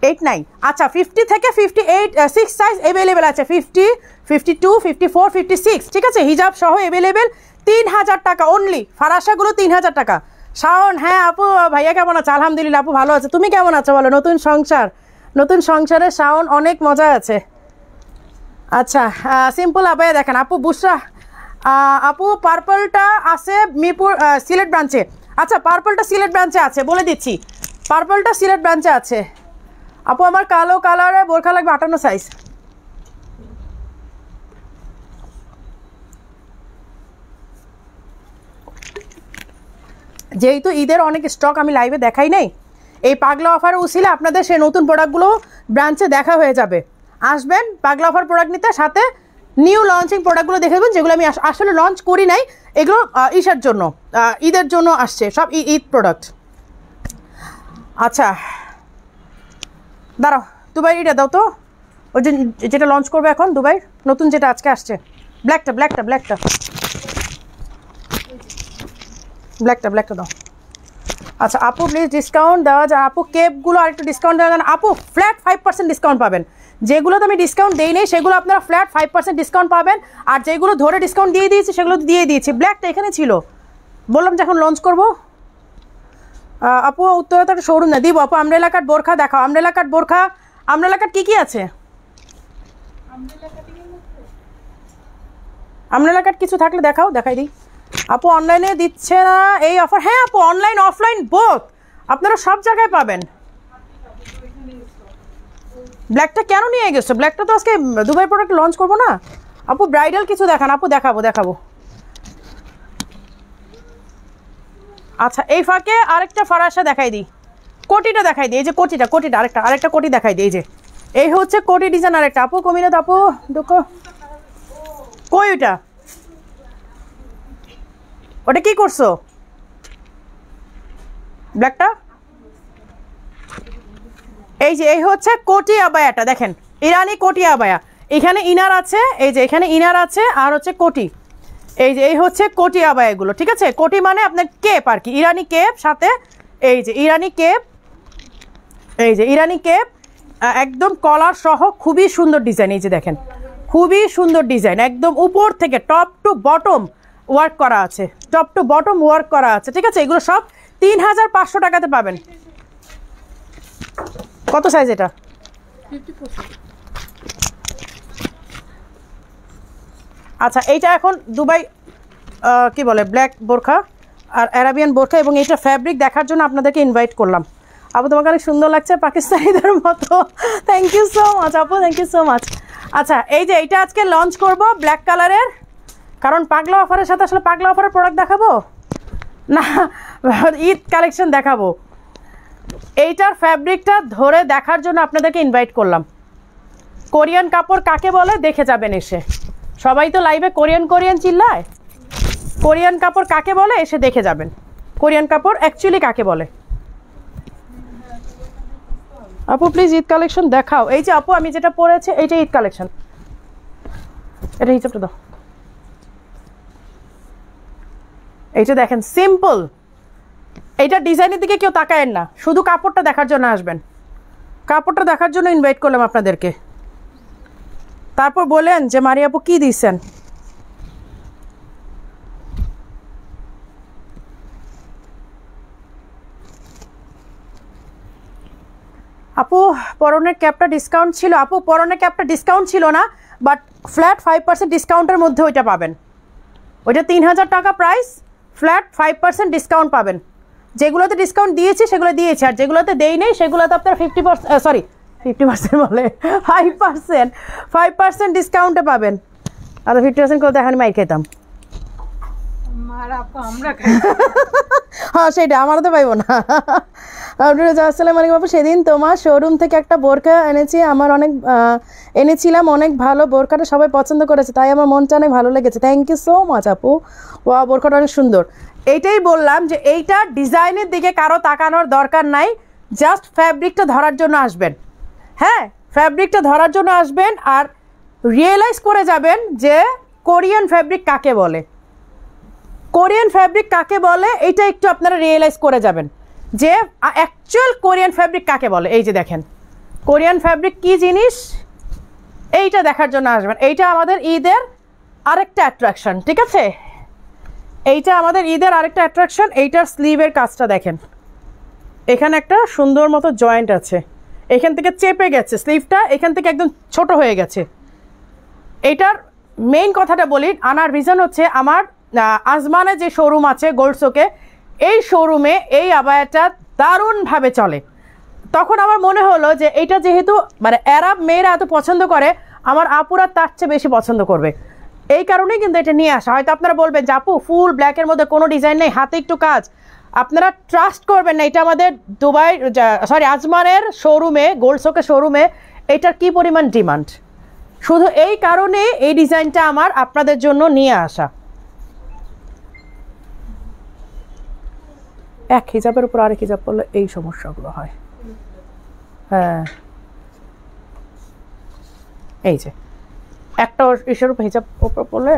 8-9, আচ্ছা 50 থেকে 58 6 সাইজ অ্যাভেলেবেল আছে, 50, 52, 54, 56, ঠিক আছে? হিজাব সহ অ্যাভেলেবেল। 3000 টাকা অনলি, ফারাসাগুলো 3000 টাকা। শাওন, হ্যাঁ আপু ভাইয়া কেমন আছে? আলহামদুলিল্লাহ আপু ভালো আছে, তুমি কেমন আছো বলো? নতুন সংসারে শাওন অনেক মজা আছে। আচ্ছা সিম্পল আপায় দেখেন আপু বুসরা, আপু পার্পলটা আছে মিরপুর সিলেট ব্রাঞ্চে। আচ্ছা পার্পলটা সিলেট ব্রাঞ্চে আছে, বলে দিচ্ছি পার্পলটা সিলেট ব্রাঞ্চে আছে। আপু আমার কালো কালারে বোরখা লাগবে 58 সাইজ। যেহেতু ঈদের অনেক স্টক আমি লাইভে দেখাই নাই, এই পাগলা অফারে উছিলে আপনাদের সেই নতুন প্রোডাক্টগুলো ব্রাঞ্চে দেখা হয়ে যাবে। আসবেন পাগলা অফার প্রোডাক্ট নিতে, সাথে নিউ লঞ্চিং প্রোডাক্টগুলো দেখে দেবেন, যেগুলো আমি আসলে লঞ্চ করি নাই, এগুলো ঈদের জন্য, ঈদের জন্য আসছে সব ঈদ প্রোডাক্ট। আচ্ছা দাঁড়াও দুবাইটা দাও তো, ওই যে যেটা লঞ্চ করবে এখন দুবাই নতুন যেটা আজকে আসছে ব্ল্যাকটা ব্ল্যাকটা ব্ল্যাকটা ব্ল্যাকটা ব্ল্যাকটা দাও। আচ্ছা আপু প্লিজ ডিসকাউন্ট দেওয়া যায় আপু, কেপগুলো আরেকটু ডিসকাউন্ট দেওয়া যায় না আপু? ফ্ল্যাট 5% ডিসকাউন্ট পাবেন। যেগুলোতে আমি ডিসকাউন্ট দিই নেই সেগুলো আপনারা ফ্ল্যাট 5% ডিসকাউন্ট পাবেন, আর যেগুলো ধরে ডিসকাউন্ট দিয়ে দিয়েছি সেগুলো দিয়ে দিয়েছি। ব্ল্যাকটা এখানে ছিল, বললাম যে এখন লঞ্চ করবো। আপু উত্তরে তো একটা শোরুম না দিব আপু। আমরেলা কাট বোরখা দেখাও। আমরেলা কাট বোরখা, আমরেলা কাট কী আছে? আমরেলা কাট কিছু থাকলে দেখাও, দেখাই দিই। আপু অনলাইনে দিচ্ছে না এই অফার? হ্যাঁ আপু, অনলাইন অফলাইন বোথ, আপনারা সব জায়গায় পাবেন। ব্ল্যাকটা কেন নিয়ে গেছো? ব্ল্যাকটা তো আজকে দুবাই প্রোডাক্ট লঞ্চ করবো না আপু। ব্রাইডাল কিছু দেখান আপু। দেখাবো দেখাবো। আচ্ছা এই ফাঁকে আরেকটা ফারাসা দেখাই দিই, কোটিটা দেখাই দিই। এই যে কোটিটা, কোটিটা আরেকটা কোটি দেখাই দিই। এই যে এই হচ্ছে কোটি ডিজাইন আরেকটা। আপু কমিলে তো আপু দুঃখ কই ওইটা? ওটা কি করছো ব্ল্যাকটা? এই যে এই হচ্ছে কোটি আবায়াটা দেখেন, ইরানি কোটি আবায়া। এখানে ইনার আছে, এই যে এখানে ইনার আছে আর হচ্ছে কোটি। এই যে এই হচ্ছে কোটি আবায়াগুলো, ঠিক আছে? কোটি মানে আপনার কেপ আর কি, ইরানি কেপ সাথে এই যে ইরানি কেপ, এই যে ইরানি কেপ একদম কলার সহ, খুবই সুন্দর ডিজাইন। এই যে দেখেন খুবই সুন্দর ডিজাইন, একদম উপর থেকে টপ টু বটম ওয়ার্ক করা আছে, টপ টু বটম ওয়ার্ক করা আছে, ঠিক আছে? এগুলো সব 3500 টাকাতে পাবেন। কত সাইজ এটা? 50%। আচ্ছা এইটা এখন দুবাই কি বলে ব্ল্যাক বোরখা আর অ্যারাবিয়ান বোরখা, এবং এইটা ফ্যাব্রিক দেখার জন্য আপনাদেরকে ইনভাইট করলাম। আপু তোমাকে অনেক সুন্দর লাগছে পাকিস্তানিদের মতো। থ্যাংক ইউ সো মাচ আপু, থ্যাংক ইউ সো মাচ। আচ্ছা এই যে এইটা আজকে লঞ্চ করব ব্ল্যাক কালারের, কারণ পাগলা অফারের সাথে আসলে পাগলা অফারের প্রোডাক্ট দেখাবো না, ঈদ কালেকশন দেখাবো। এইটার ফ্যাব্রিকটা ধরে দেখার জন্য আপনাদেরকে ইনভাইট করলাম। কোরিয়ান কাপড় কাকে বলে দেখে যাবেন এসে। সবাই তো লাইভে কোরিয়ান কোরিয়ান চিল্লায়, কোরিয়ান কাপড় কাকে বলে এসে দেখে যাবেন কোরিয়ান কাপড় অ্যাকচুয়ালি কাকে বলে। আপু প্লিজ ঈদ কালেকশন দেখাও। এই যে আপু আমি যেটা পরেছি এইটা ঈদ কালেকশন, এটা হিসাবটা দাও। এইটা দেখেন সিম্পল, এইটা ডিজাইনের দিকে কেউ তাকায়েন না, শুধু কাপড়টা দেখার জন্য আসবেন। কাপড়টা দেখার জন্য ইনভাইট করলাম আপনাদেরকে। তারপর বলেন যে মারি আপু কী দিচ্ছেন। আপু পরনের ক্যাপটা ডিসকাউন্ট ছিল? আপু পরনের ক্যাপটা ডিসকাউন্ট ছিল না, বাট ফ্ল্যাট 5% ডিসকাউন্টের মধ্যে ওইটা পাবেন। ওইটা 3000 টাকা প্রাইস, ফ্ল্যাট 5% ডিসকাউন্ট পাবেন। যেগুলোতে ডিসকাউন্ট দিয়েছি সেগুলো দিয়েছি, আর যেগুলোতে দেই নেই সেগুলোতে আপনার 50% বলে 5% ডিসকাউন্টে পাবেন। আর 50% করে দেখানি মাইর খেতাম। হ্যাঁ সেটা আমারও তো পাইব না। আসসালামু আলাইকুম আপু, সেদিন তোমার শোরুম থেকে একটা বোরকা এনেছিলাম, অনেক ভালো বোরকাটা সবাই পছন্দ করেছে, তাই আমার মনটা অনেক ভালো লেগেছে। থ্যাংক ইউ সো মাচ আপু, ওয়া বোরকাটা অনেক সুন্দর। এইটাই বললাম যে এইটা ডিজাইনের দিকে কারো তাকানোর দরকার নাই, জাস্ট ফ্যাব্রিকটা ধরার জন্য আসবেন। হ্যাঁ ফ্যাব্রিকটা ধরার জন্য আসবেন আর রিয়েলাইজ করে যাবেন যে কোরিয়ান ফ্যাব্রিক কাকে বলে, কোরিয়ান ফ্যাব্রিক কাকে বলে এইটা একটু আপনারা রিয়েলাইজ করে যাবেন যে অ্যাকচুয়াল কোরিয়ান ফ্যাব্রিক কাকে বলে। এই যে দেখেন কোরিয়ান ফ্যাব্রিক কি জিনিস, এইটা দেখার জন্য আসবেন। এইটা আমাদের ঈদের আরেকটা অ্যাট্রাকশন, ঠিক আছে? এইটা আমাদের ঈদের আরেকটা অ্যাট্রাকশন। এইটার স্লিভের কাজটা দেখেন, এখানে একটা সুন্দর মতো জয়েন্ট আছে, এখান থেকে চেপে গেছে স্লিভটা, এখান থেকে একদম ছোট হয়ে গেছে। এইটার মেইন কথাটা বলি, আনার রিজন হচ্ছে আমার আজমানে যে শোরুম আছে গোল্ডসোকে, এই শোরুমে এই আবায়াটা দারুণভাবে চলে। তখন আমার মনে হলো যে এইটা যেহেতু মানে অ্যারাব মেয়েরা এত পছন্দ করে, আমার আপুরা তার চেয়ে বেশি পছন্দ করবে, এই কারণেই কিন্তু এটা নিয়ে আসা। হয়তো আপনারা বলবেন যে আপু ফুল ব্ল্যাকের মধ্যে কোনো ডিজাইন নেই, হাতে একটু কাজ, আপনারা ট্রাস্ট করবেন না, এটা আমাদের আজমানের শোরুমে, গোল্ডসোকে শোরুমে এটার কি পরিমাণ ডিমান্ড। শুধু এই কারণে এই ডিজাইনটা আমার আপনাদের জন্য নিয়ে আসা। এক হিজাবের উপর আরেক হিজাব পড়লে এই সমস্যাগুলো হয়। হ্যাঁ এই যে একটা ইসের উপর হিজাব উপর পড়লে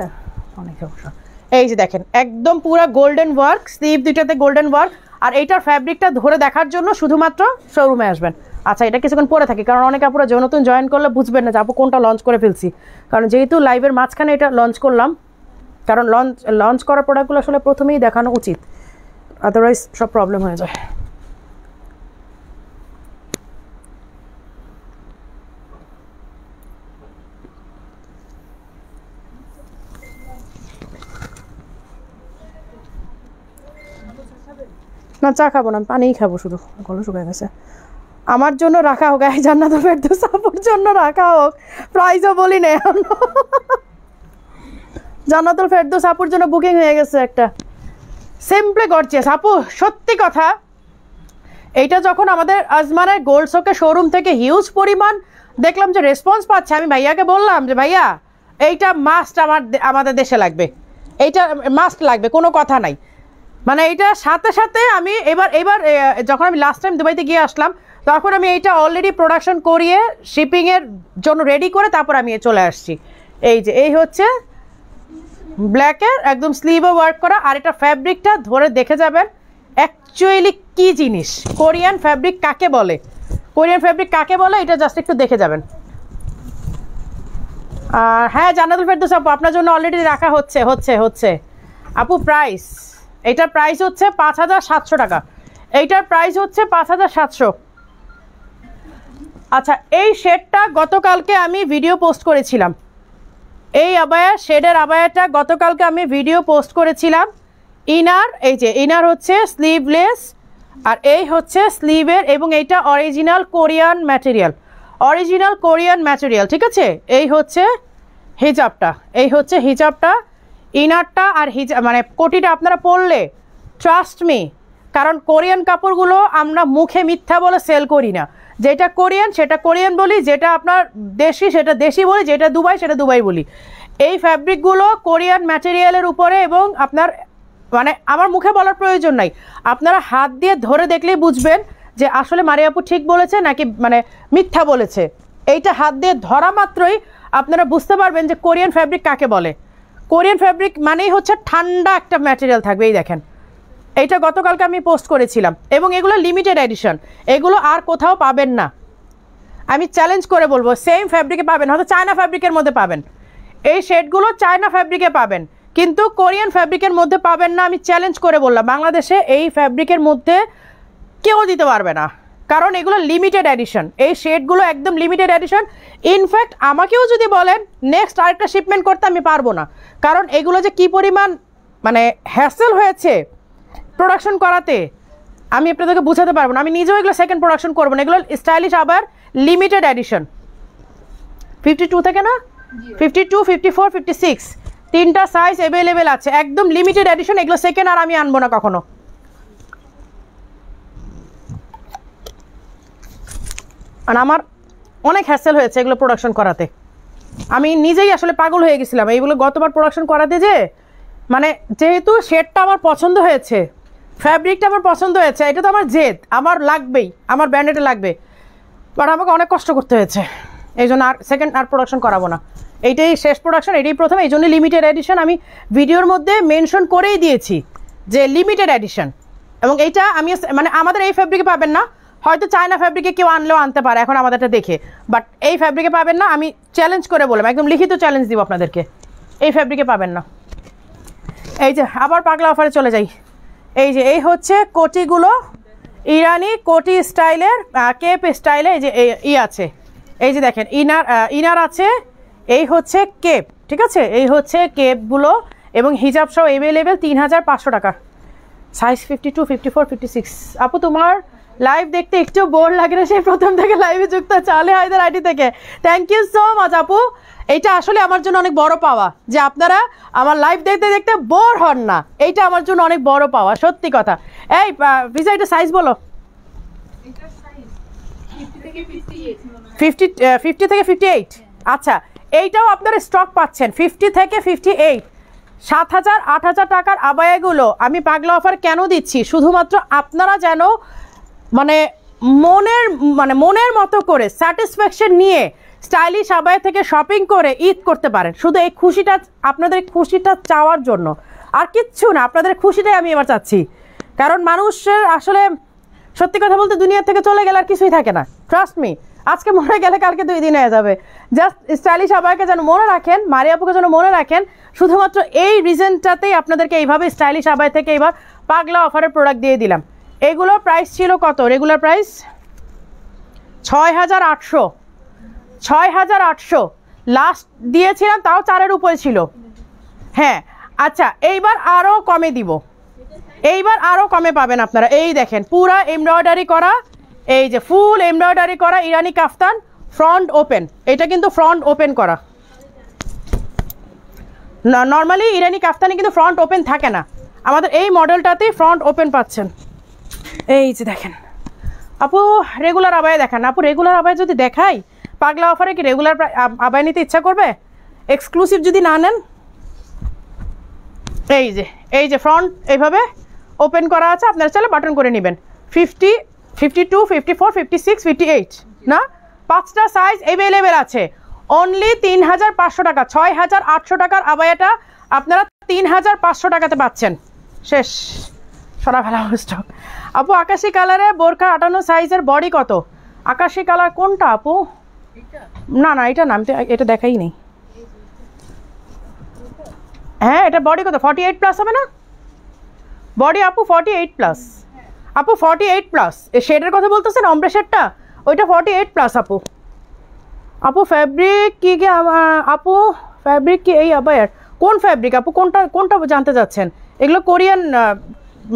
অনেক সমস্যা। এই যে দেখেন একদম পুরো গোল্ডেন ওয়ার্ক, স্লিভ দুইটাতে গোল্ডেন ওয়ার্ক। আর এইটার ফ্যাব্রিকটা ধরে দেখার জন্য শুধুমাত্র শোরুমে আসবেন। আচ্ছা, এটা কিছুক্ষণ পরে থাকি, কারণ অনেকে আপুরা নতুন জয়েন করলে বুঝবেন না যে আপু কোনটা লঞ্চ করে ফেলছি, কারণ যেহেতু লাইভের মাঝখানে এটা লঞ্চ করলাম, কারণ লঞ্চ করার প্রোডাক্টগুলো আসলে প্রথমেই দেখানো উচিত, আদারওয়াইজ সব প্রবলেম হয়ে যায়। না, চা খাবো না, পানিই খাবো, শুধু গলা শুকায় গেছে। আমার জন্য রাখা হোক, এই জান্নাতুল ফেরদৌস আপুর জন্য রাখা হোক, প্রাইসও বলি না এখন। জান্নাতুল ফেরদৌস আপুর জন্য বুকিং হয়ে গেছে একটা, সিম্পলি গর্জিয়াস আপু। সত্যি কথা, এইটা যখন আমাদের আজমানের গোল্ড শোকে শোরুম থেকে হিউজ পরিমাণ দেখলাম যে রেসপন্স পাচ্ছে, আমি ভাইয়াকে বললাম যে ভাইয়া এইটা মাস্ট আমাদের দেশে লাগবে, এইটা মাস্ট লাগবে, কোনো কথা নাই। মানে এইটার সাথে সাথে আমি এবার যখন আমি লাস্ট টাইম দুবাইতে গিয়ে আসলাম, তখন আমি এইটা অলরেডি প্রোডাকশন করিয়ে শিপিংয়ের জন্য রেডি করে তারপর আমি চলে আসছি। এই যে এই হচ্ছে ব্ল্যাকের একদম স্লিভে ওয়ার্ক করা, আর এটা ফ্যাব্রিকটা ধরে দেখে যাবেন অ্যাকচুয়ালি কি জিনিস, কোরিয়ান ফ্যাব্রিক কাকে বলে, কোরিয়ান ফ্যাব্রিক কাকে বলে, এটা জাস্ট একটু দেখে যাবেন। আর হ্যাঁ, জান্নাতুল ফেরদৌস আপু আপনার জন্য অলরেডি রাখা হচ্ছে আপু। প্রাইস, এইটার প্রাইস হচ্ছে 5700 টাকা, এইটার প্রাইস হচ্ছে 5700। আচ্ছা, এই শেডটা গতকালকে আমি ভিডিও পোস্ট করেছিলাম, এই আবায়া শেডের আবায়াটা গতকালকে আমি ভিডিও পোস্ট করেছিলাম। ইনার, এই যে ইনার হচ্ছে স্লিভলেস, আর এই হচ্ছে স্লিভের, এবং এইটা অরিজিনাল কোরিয়ান ম্যাটেরিয়াল, ঠিক আছে। এই হচ্ছে হিজাবটা, ইনারটা আর হিজাব মানে কোটিটা আপনারা পরলে ট্রাস্ট মি, কারণ কোরিয়ান কাপড়গুলো আমরা মুখে মিথ্যা বলে সেল করি না, যেটা কোরিয়ান সেটা কোরিয়ান বলি, যেটা আপনার দেশি সেটা দেশি বলি, যেটা দুবাই সেটা দুবাই বলি। এই ফ্যাব্রিকগুলো কোরিয়ান ম্যাটেরিয়ালের উপরে, এবং আপনার মানে আমার মুখে বলার প্রয়োজন নাই, আপনারা হাত দিয়ে ধরে দেখলেই বুঝবেন যে আসলে মারিয়া আপু ঠিক বলেছে নাকি মানে মিথ্যা বলেছে। এইটা হাত দিয়ে ধরা মাত্রই আপনারা বুঝতে পারবেন যে কোরিয়ান ফ্যাব্রিক কাকে বলে। কোরিয়ান ফ্যাব্রিক মানেই হচ্ছে ঠান্ডা একটা ম্যাটেরিয়াল থাকবে। এই দেখেন, এইটা গতকালকে আমি পোস্ট করেছিলাম, এবং এগুলো লিমিটেড এডিশন, এগুলো আর কোথাও পাবেন না। আমি চ্যালেঞ্জ করে বলবো সেম ফ্যাব্রিকে পাবেন, হয়তো চায়না ফ্যাব্রিকের মধ্যে পাবেন, এই শেডগুলো চায়না ফ্যাব্রিকে পাবেন, কিন্তু কোরিয়ান ফ্যাব্রিকের মধ্যে পাবেন না। আমি চ্যালেঞ্জ করে বললাম বাংলাদেশে এই ফ্যাব্রিকের মধ্যে কেউ দিতে পারবে না, কারণ এগুলো লিমিটেড এডিশন, এই শেডগুলো একদম লিমিটেড এডিশন। ইনফ্যাক্ট আমাকেও যদি বলেন নেক্সট আরেকটা শিপমেন্ট করতে, আমি পারবো না, কারণ এগুলো যে কি পরিমাণ মানে হ্যাসেল হয়েছে প্রোডাকশন করাতে, আমি আপনাদেরকে বোঝাতে পারবো না। আমি নিজেও এগুলো সেকেন্ড প্রোডাকশন করবো না, এগুলো স্টাইলিশ আবার লিমিটেড এডিশন। 52 থেকে না, 52, 54, 56 তিনটা সাইজ অ্যাভেলেবেল আছে, একদম লিমিটেড এডিশন, এগুলো সেকেন্ড আর আমি আনবো না কখনো। আর আমার অনেক হ্যাসেল হয়েছে এগুলো প্রোডাকশন করাতে, আমি নিজেই আসলে পাগল হয়ে গেছিলাম এইগুলো গতবার প্রোডাকশন করাতে, যে মানে যেহেতু শেডটা আমার পছন্দ হয়েছে, ফ্যাব্রিকটা আমার পছন্দ হয়েছে, এটা তো আমার জেদ, আমার লাগবেই, আমার ব্র্যান্ডেডে লাগবে, বাট আমাকে অনেক কষ্ট করতে হয়েছে, এই জন্য আর সেকেন্ড আর প্রোডাকশন করাবো না। এইটাই শেষ প্রোডাকশন, এটাই প্রথম, এই জন্য লিমিটেড এডিশন আমি ভিডিওর মধ্যে মেনশন করেই দিয়েছি যে লিমিটেড এডিশন। এবং এইটা আমি মানে আমাদের এই ফ্যাব্রিকে পাবেন না, হয়তো চায়না ফ্যাব্রিকে কেউ আনলেও আনতে পারে এখন আমাদেরটা দেখে, বাট এই ফ্যাব্রিকে পাবেন না। আমি চ্যালেঞ্জ করে বললাম, একদম লিখিত চ্যালেঞ্জ দিব আপনাদেরকে, এই ফ্যাব্রিকে পাবেন না। এই যে আবার পাগলা অফারে চলে যাই, এই যে এই হচ্ছে কোটিগুলো, ইরানি কোটি স্টাইলের, কেপ স্টাইলে, এই যে ই আছে, এই যে দেখেন ইনার আছে, এই হচ্ছে কেপ, ঠিক আছে, এই হচ্ছে কেপগুলো, এবং হিজাব সহ অ্যাভেলেবেল 3500 টাকা, সাইজ 52, 54, 56। আপু তোমার লাইভ দেখতে একটু বোর লাগে না, সেই প্রথম থেকে লাইভে যুক্ত চালে হায়দার আইডি থেকে, থ্যাংক ইউ সো মাচ আপু। এইটা আসলে আমার জন্য অনেক বড় পাওয়া যে আপনারা আমার লাইভ দেখতে দেখতে বোর হন না, এইটা আমার জন্য অনেক বড় পাওয়া, সত্যি কথা। এই ভিজা, এটা সাইজ বলো। 50 থেকে 58। আচ্ছা, এইটাও আপনারা স্টক পাচ্ছেন 50 থেকে 58, 7000, 8000 টাকার আবায়াগুলো আমি পাগলা অফার কেন দিচ্ছি, শুধুমাত্র আপনারা যেন মানে মনের মতো করে স্যাটিসফ্যাকশন নিয়ে স্টাইলিশ আবায়া থেকে শপিং করে ঈদ করতে পারেন। শুধু এই খুশিটা, আপনাদের খুশিটা চাওয়ার জন্য, আর কিচ্ছু না, আপনাদের খুশিটাই আমি এবার চাচ্ছি। কারণ মানুষের আসলে সত্যি কথা বলতে দুনিয়া থেকে চলে গেলে আর কিছুই থাকে না, ট্রাস্ট মি। আজকে মরে গেলে কালকে 2 দিন হয়ে যাবে। জাস্ট স্টাইলিশ আবায়াকে যেন মনে রাখেন, মারিয়া আপুকে যেন মনে রাখেন, শুধুমাত্র এই রিজনটাতেই আপনাদেরকে এইভাবে স্টাইলিশ আবায়া থেকে এবার পাগলা অফারের প্রোডাক্ট দিয়ে দিলাম। এগুলো প্রাইস ছিল কত? রেগুলার প্রাইস 6,800, 6,800 লাস্ট দিয়েছিলাম, তাও 4-এর উপরে ছিল। হ্যাঁ আচ্ছা, এইবার আরও কমে দিব, এইবার আরও কমে পাবেন আপনারা। এই দেখেন পুরা এমব্রয়ডারি করা, এই যে ফুল এমব্রয়ডারি করা ইরানি কাফতান, ফ্রন্ট ওপেন। এটা কিন্তু ফ্রন্ট ওপেন করা, নর্মালি ইরানি কাফতানে কিন্তু ফ্রন্ট ওপেন থাকে না, আমাদের এই মডেলটাতেই ফ্রন্ট ওপেন পাচ্ছেন। এই যে দেখেন আপু রেগুলার আবায়া দেখান। আপু রেগুলার আবায়া যদি দেখাই, পাগলা অফারে কি রেগুলার আবায়া নিতে ইচ্ছা করবে? এক্সক্লুসিভ যদি না নেন, এই যে ফ্রন্ট এইভাবে ওপেন করা আছে, আপনারা চাইলে বাটন করে নেবেন। 50, 52, 54, 56, 58 না, 5টা সাইজ অ্যাভেলেবেল আছে। অনলি 3,500 টাকা, 6,800 টাকার আবায়াটা আপনারা 3,500 টাকাতে পাচ্ছেন। শেষ, সারা ফেলা স্টক। আপু আকাশি কালারে বোরকা 58 সাইজের বডি কত? আকাশি কালার কোনটা আপু? না না এটা না, আমি তো এটা দেখাই নেই। হ্যাঁ এটা বডি কত? 48 প্লাস হবে না বডি আপু? 48 প্লাস আপু, 48 প্লাস। এই শেডের কথা বলতেছেন, অম্ব্রে শেডটা, ওইটা 48 প্লাস আপু। আপু ফ্যাব্রিক কি আপু? ফ্যাব্রিক কি এই আবায়ার কোন ফ্যাব্রিক আপু? কোনটা জানতে চাচ্ছেন? এগুলো কোরিয়ান,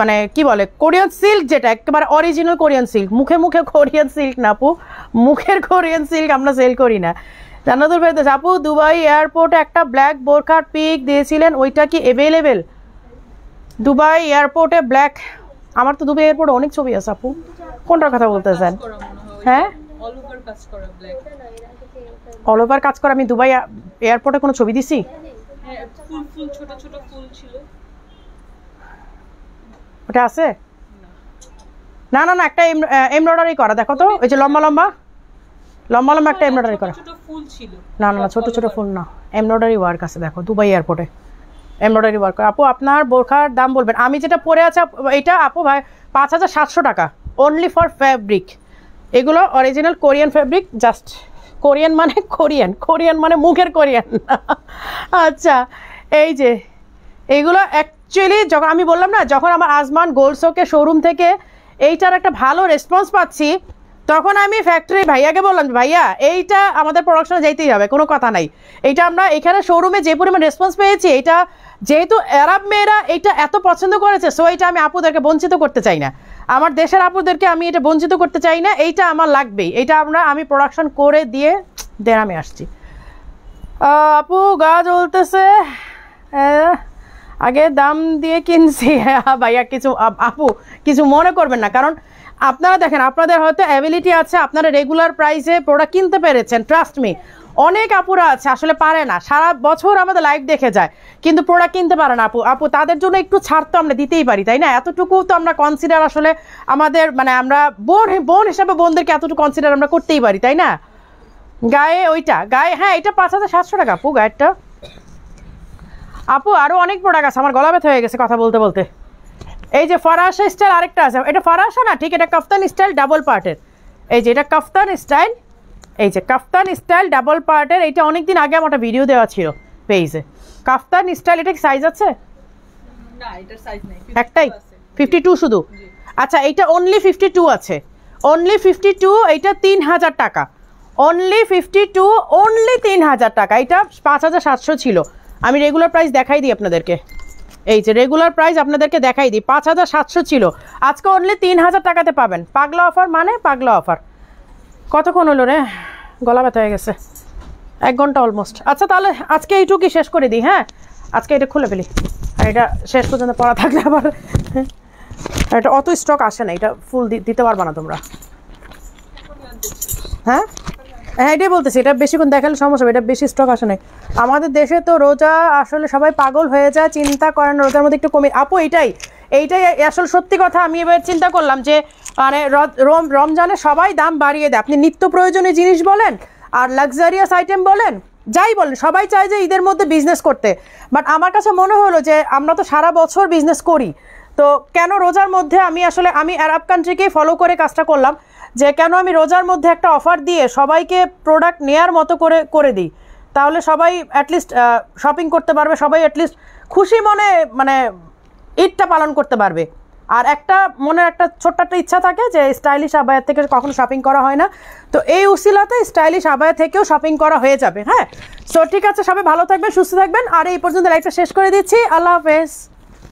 মানে কি বলে, কোরিয়ান সিল্ক, যেটা একেবারে অরিজিনাল কোরিয়ান সিল্ক। মুখে মুখে কোরিয়ান সিল্ক না আপু, মুখের কোরিয়ান সিল্ক আমরা সেল করি না। জান্নাতুল ফেরদৌস আপু দুবাই এয়ারপোর্টে একটা ব্ল্যাক বোরখার পিক দিয়েছিলেন, ওইটা কি অ্যাভেলেবেল? দুবাই এয়ারপোর্টে ব্ল্যাক, আমার তো দুবাই এয়ারপোর্টে অনেক ছবি আছে আপু, কোনটার কথা বলতেছেন? হ্যাঁ অল ওভার কাজ করা। আমি দুবাই এয়ারপোর্টে কোনো ছবি দিছি? ওটা আছে? না না না, একটা এমব্রয়ডারি করা, দেখো তো, ওই যে লম্বা লম্বা একটা এমব্রয়ডারি করা। না না না, ছোট ছোট ফুল না, এমব্রয়ডারি ওয়ার্ক আছে, দেখো দুবাই এয়ারপোর্টে এমব্রয়ডারি ওয়ার্ক। আপু আপনার বোরখার দাম বলবেন? আমি যেটা পরে আছে এটা আপু ভাই 5,700 টাকা, অনলি ফর ফ্যাব্রিক। এগুলো original Korean fabric, just Korean মানে কোরিয়ান মানে মুখের কোরিয়ান। আচ্ছা এই যে এইগুলো অ্যাকচুয়ালি যখন আমি বললাম না, যখন আমার আজমান গোলসোকে শোরুম থেকে এইটার একটা ভালো রেসপন্স পাচ্ছি, তখন আমি ফ্যাক্টরি ভাইয়াকে বললাম, ভাইয়া এইটা আমাদের প্রোডাকশনে যাইতেই হবে, কোনো কথা নাই। এইটা আমরা এখানে শোরুমে যে পরিমাণ রেসপন্স পেয়েছি, এটা যেহেতু আরব মেয়েরা এইটা এত পছন্দ করেছে, সো এইটা আমি আপুদেরকে বঞ্চিত করতে চাই না, আমার দেশের আপুদেরকে আমি এটা বঞ্চিত করতে চাই না, এইটা আমার লাগবেই। এইটা আমি প্রোডাকশন করে দিয়ে দেন আমি আসছি। আপু গা জ্বলতেছে, আগে দাম দিয়ে কিনছি। ভাইয়া কিছু আপু কিছু মনে করবেন না, কারণ আপনারা দেখেন আপনাদের হয়তো অ্যাবিলিটি আছে, আপনারা রেগুলার প্রাইসে প্রোডাক্ট কিনতে পেরেছেন, ট্রাস্ট মি। অনেক আপুরা আছে আসলে পারে না, সারা বছর আমাদের লাইভ দেখে যায় কিন্তু প্রোডাক্ট কিনতে পারে না। আপু তাদের জন্য একটু ছাড় তো আমরা দিতেই পারি, তাই না? এতটুকু তো আমরা কনসিডার আসলে আমাদের, মানে আমরা বোন হিসাবে বোনদেরকে এতটুকু কনসিডার আমরা করতেই পারি, তাই না? গায়ে ওইটা গায়ে, হ্যাঁ এটা 5,700 টাকা আপু গায়েরটা। আপু আরও অনেক প্রোডাক্ট আছে, আমার গলা ব্যথা হয়ে গেছে কথা বলতে বলতে। এই যে ফরাসা স্টাইল আরেকটা আছে, এটা ফরাসা না ঠিক, এটা কাফতান স্টাইল ডাবল পার্টের। এই যে এটা কাফতান স্টাইল, এই যে কাফতান স্টাইল ডাবল পার্টের, এইটা অনেকদিন আগে আমার একটা ভিডিও দেওয়া ছিল পেজে। কাফতান স্টাইল, এটা কি সাইজ আছে? না এটার সাইজ নাই, একটাই 52 শুধু। আচ্ছা এইটা অনলি 52 আছে, অনলি 52, এইটা 3,000 টাকা, অনলি 52, অনলি 3,000 টাকা। এটা 5,700 ছিল, আমি রেগুলার প্রাইস দেখাই দিই আপনাদেরকে। এই যে রেগুলার প্রাইস আপনাদেরকে দেখাই দিই, 5,700 ছিল, আজকে অনলি 3,000 টাকাতে পাবেন। পাগলা অফার মানে পাগলা অফার। কতক্ষণ হলো রে, গলা ব্যথা হয়ে গেছে, 1 ঘন্টা অলমোস্ট। আচ্ছা তাহলে আজকে এইটুকুই শেষ করে দিই, হ্যাঁ আজকে এটা খুলে ফেলি, আর এটা শেষ পর্যন্ত পড়া থাকলে আবার এটা অত স্টক আসে না, এটা ফুল দিতে পারবা না তোমরা। হ্যাঁ হ্যাঁ এটাই বলতেছি, এটা বেশিক্ষণ দেখালে সমস্যা হবে, এটা বেশি স্টক আসে নাই। আমাদের দেশে তো রোজা আসলে সবাই পাগল হয়ে যায়, চিন্তা করেন রোজার মধ্যে একটু কমে। আপু এইটাই আসলে সত্যি কথা। আমি এবার চিন্তা করলাম যে মানে রমজানে সবাই দাম বাড়িয়ে দেয়, আপনি নিত্য প্রয়োজনীয় জিনিস বলেন আর লাক্সারিয়াস আইটেম বলেন, যাই বলেন, সবাই চায় যে ঈদের মধ্যে বিজনেস করতে। বাট আমার কাছে মনে হলো যে আমরা তো সারা বছর বিজনেস করি, তো কেন রোজার মধ্যে আমি আরব কান্ট্রিকেই ফলো করে কাজটা করলাম যে কেন আমি রোজার মধ্যে একটা অফার দিয়ে সবাইকে প্রোডাক্ট নেয়ার মতো করে দিই, তাহলে সবাই অ্যাটলিস্ট শপিং করতে পারবে, সবাই অ্যাটলিস্ট খুশি মনে মানে ঈদটা পালন করতে পারবে। আর একটা মনের একটা ছোট্ট একটা ইচ্ছা থাকে যে স্টাইলিশ আবায়া থেকে কখনো শপিং করা হয় না, তো এই উসিলাতে স্টাইলিশ আবায়া থেকেও শপিং করা হয়ে যাবে। হ্যাঁ, সো ঠিক আছে, সবাই ভালো থাকবেন, সুস্থ থাকবেন, আর এই পর্যন্ত লাইভটা শেষ করে দিচ্ছি। আল্লাহ হাফেজ।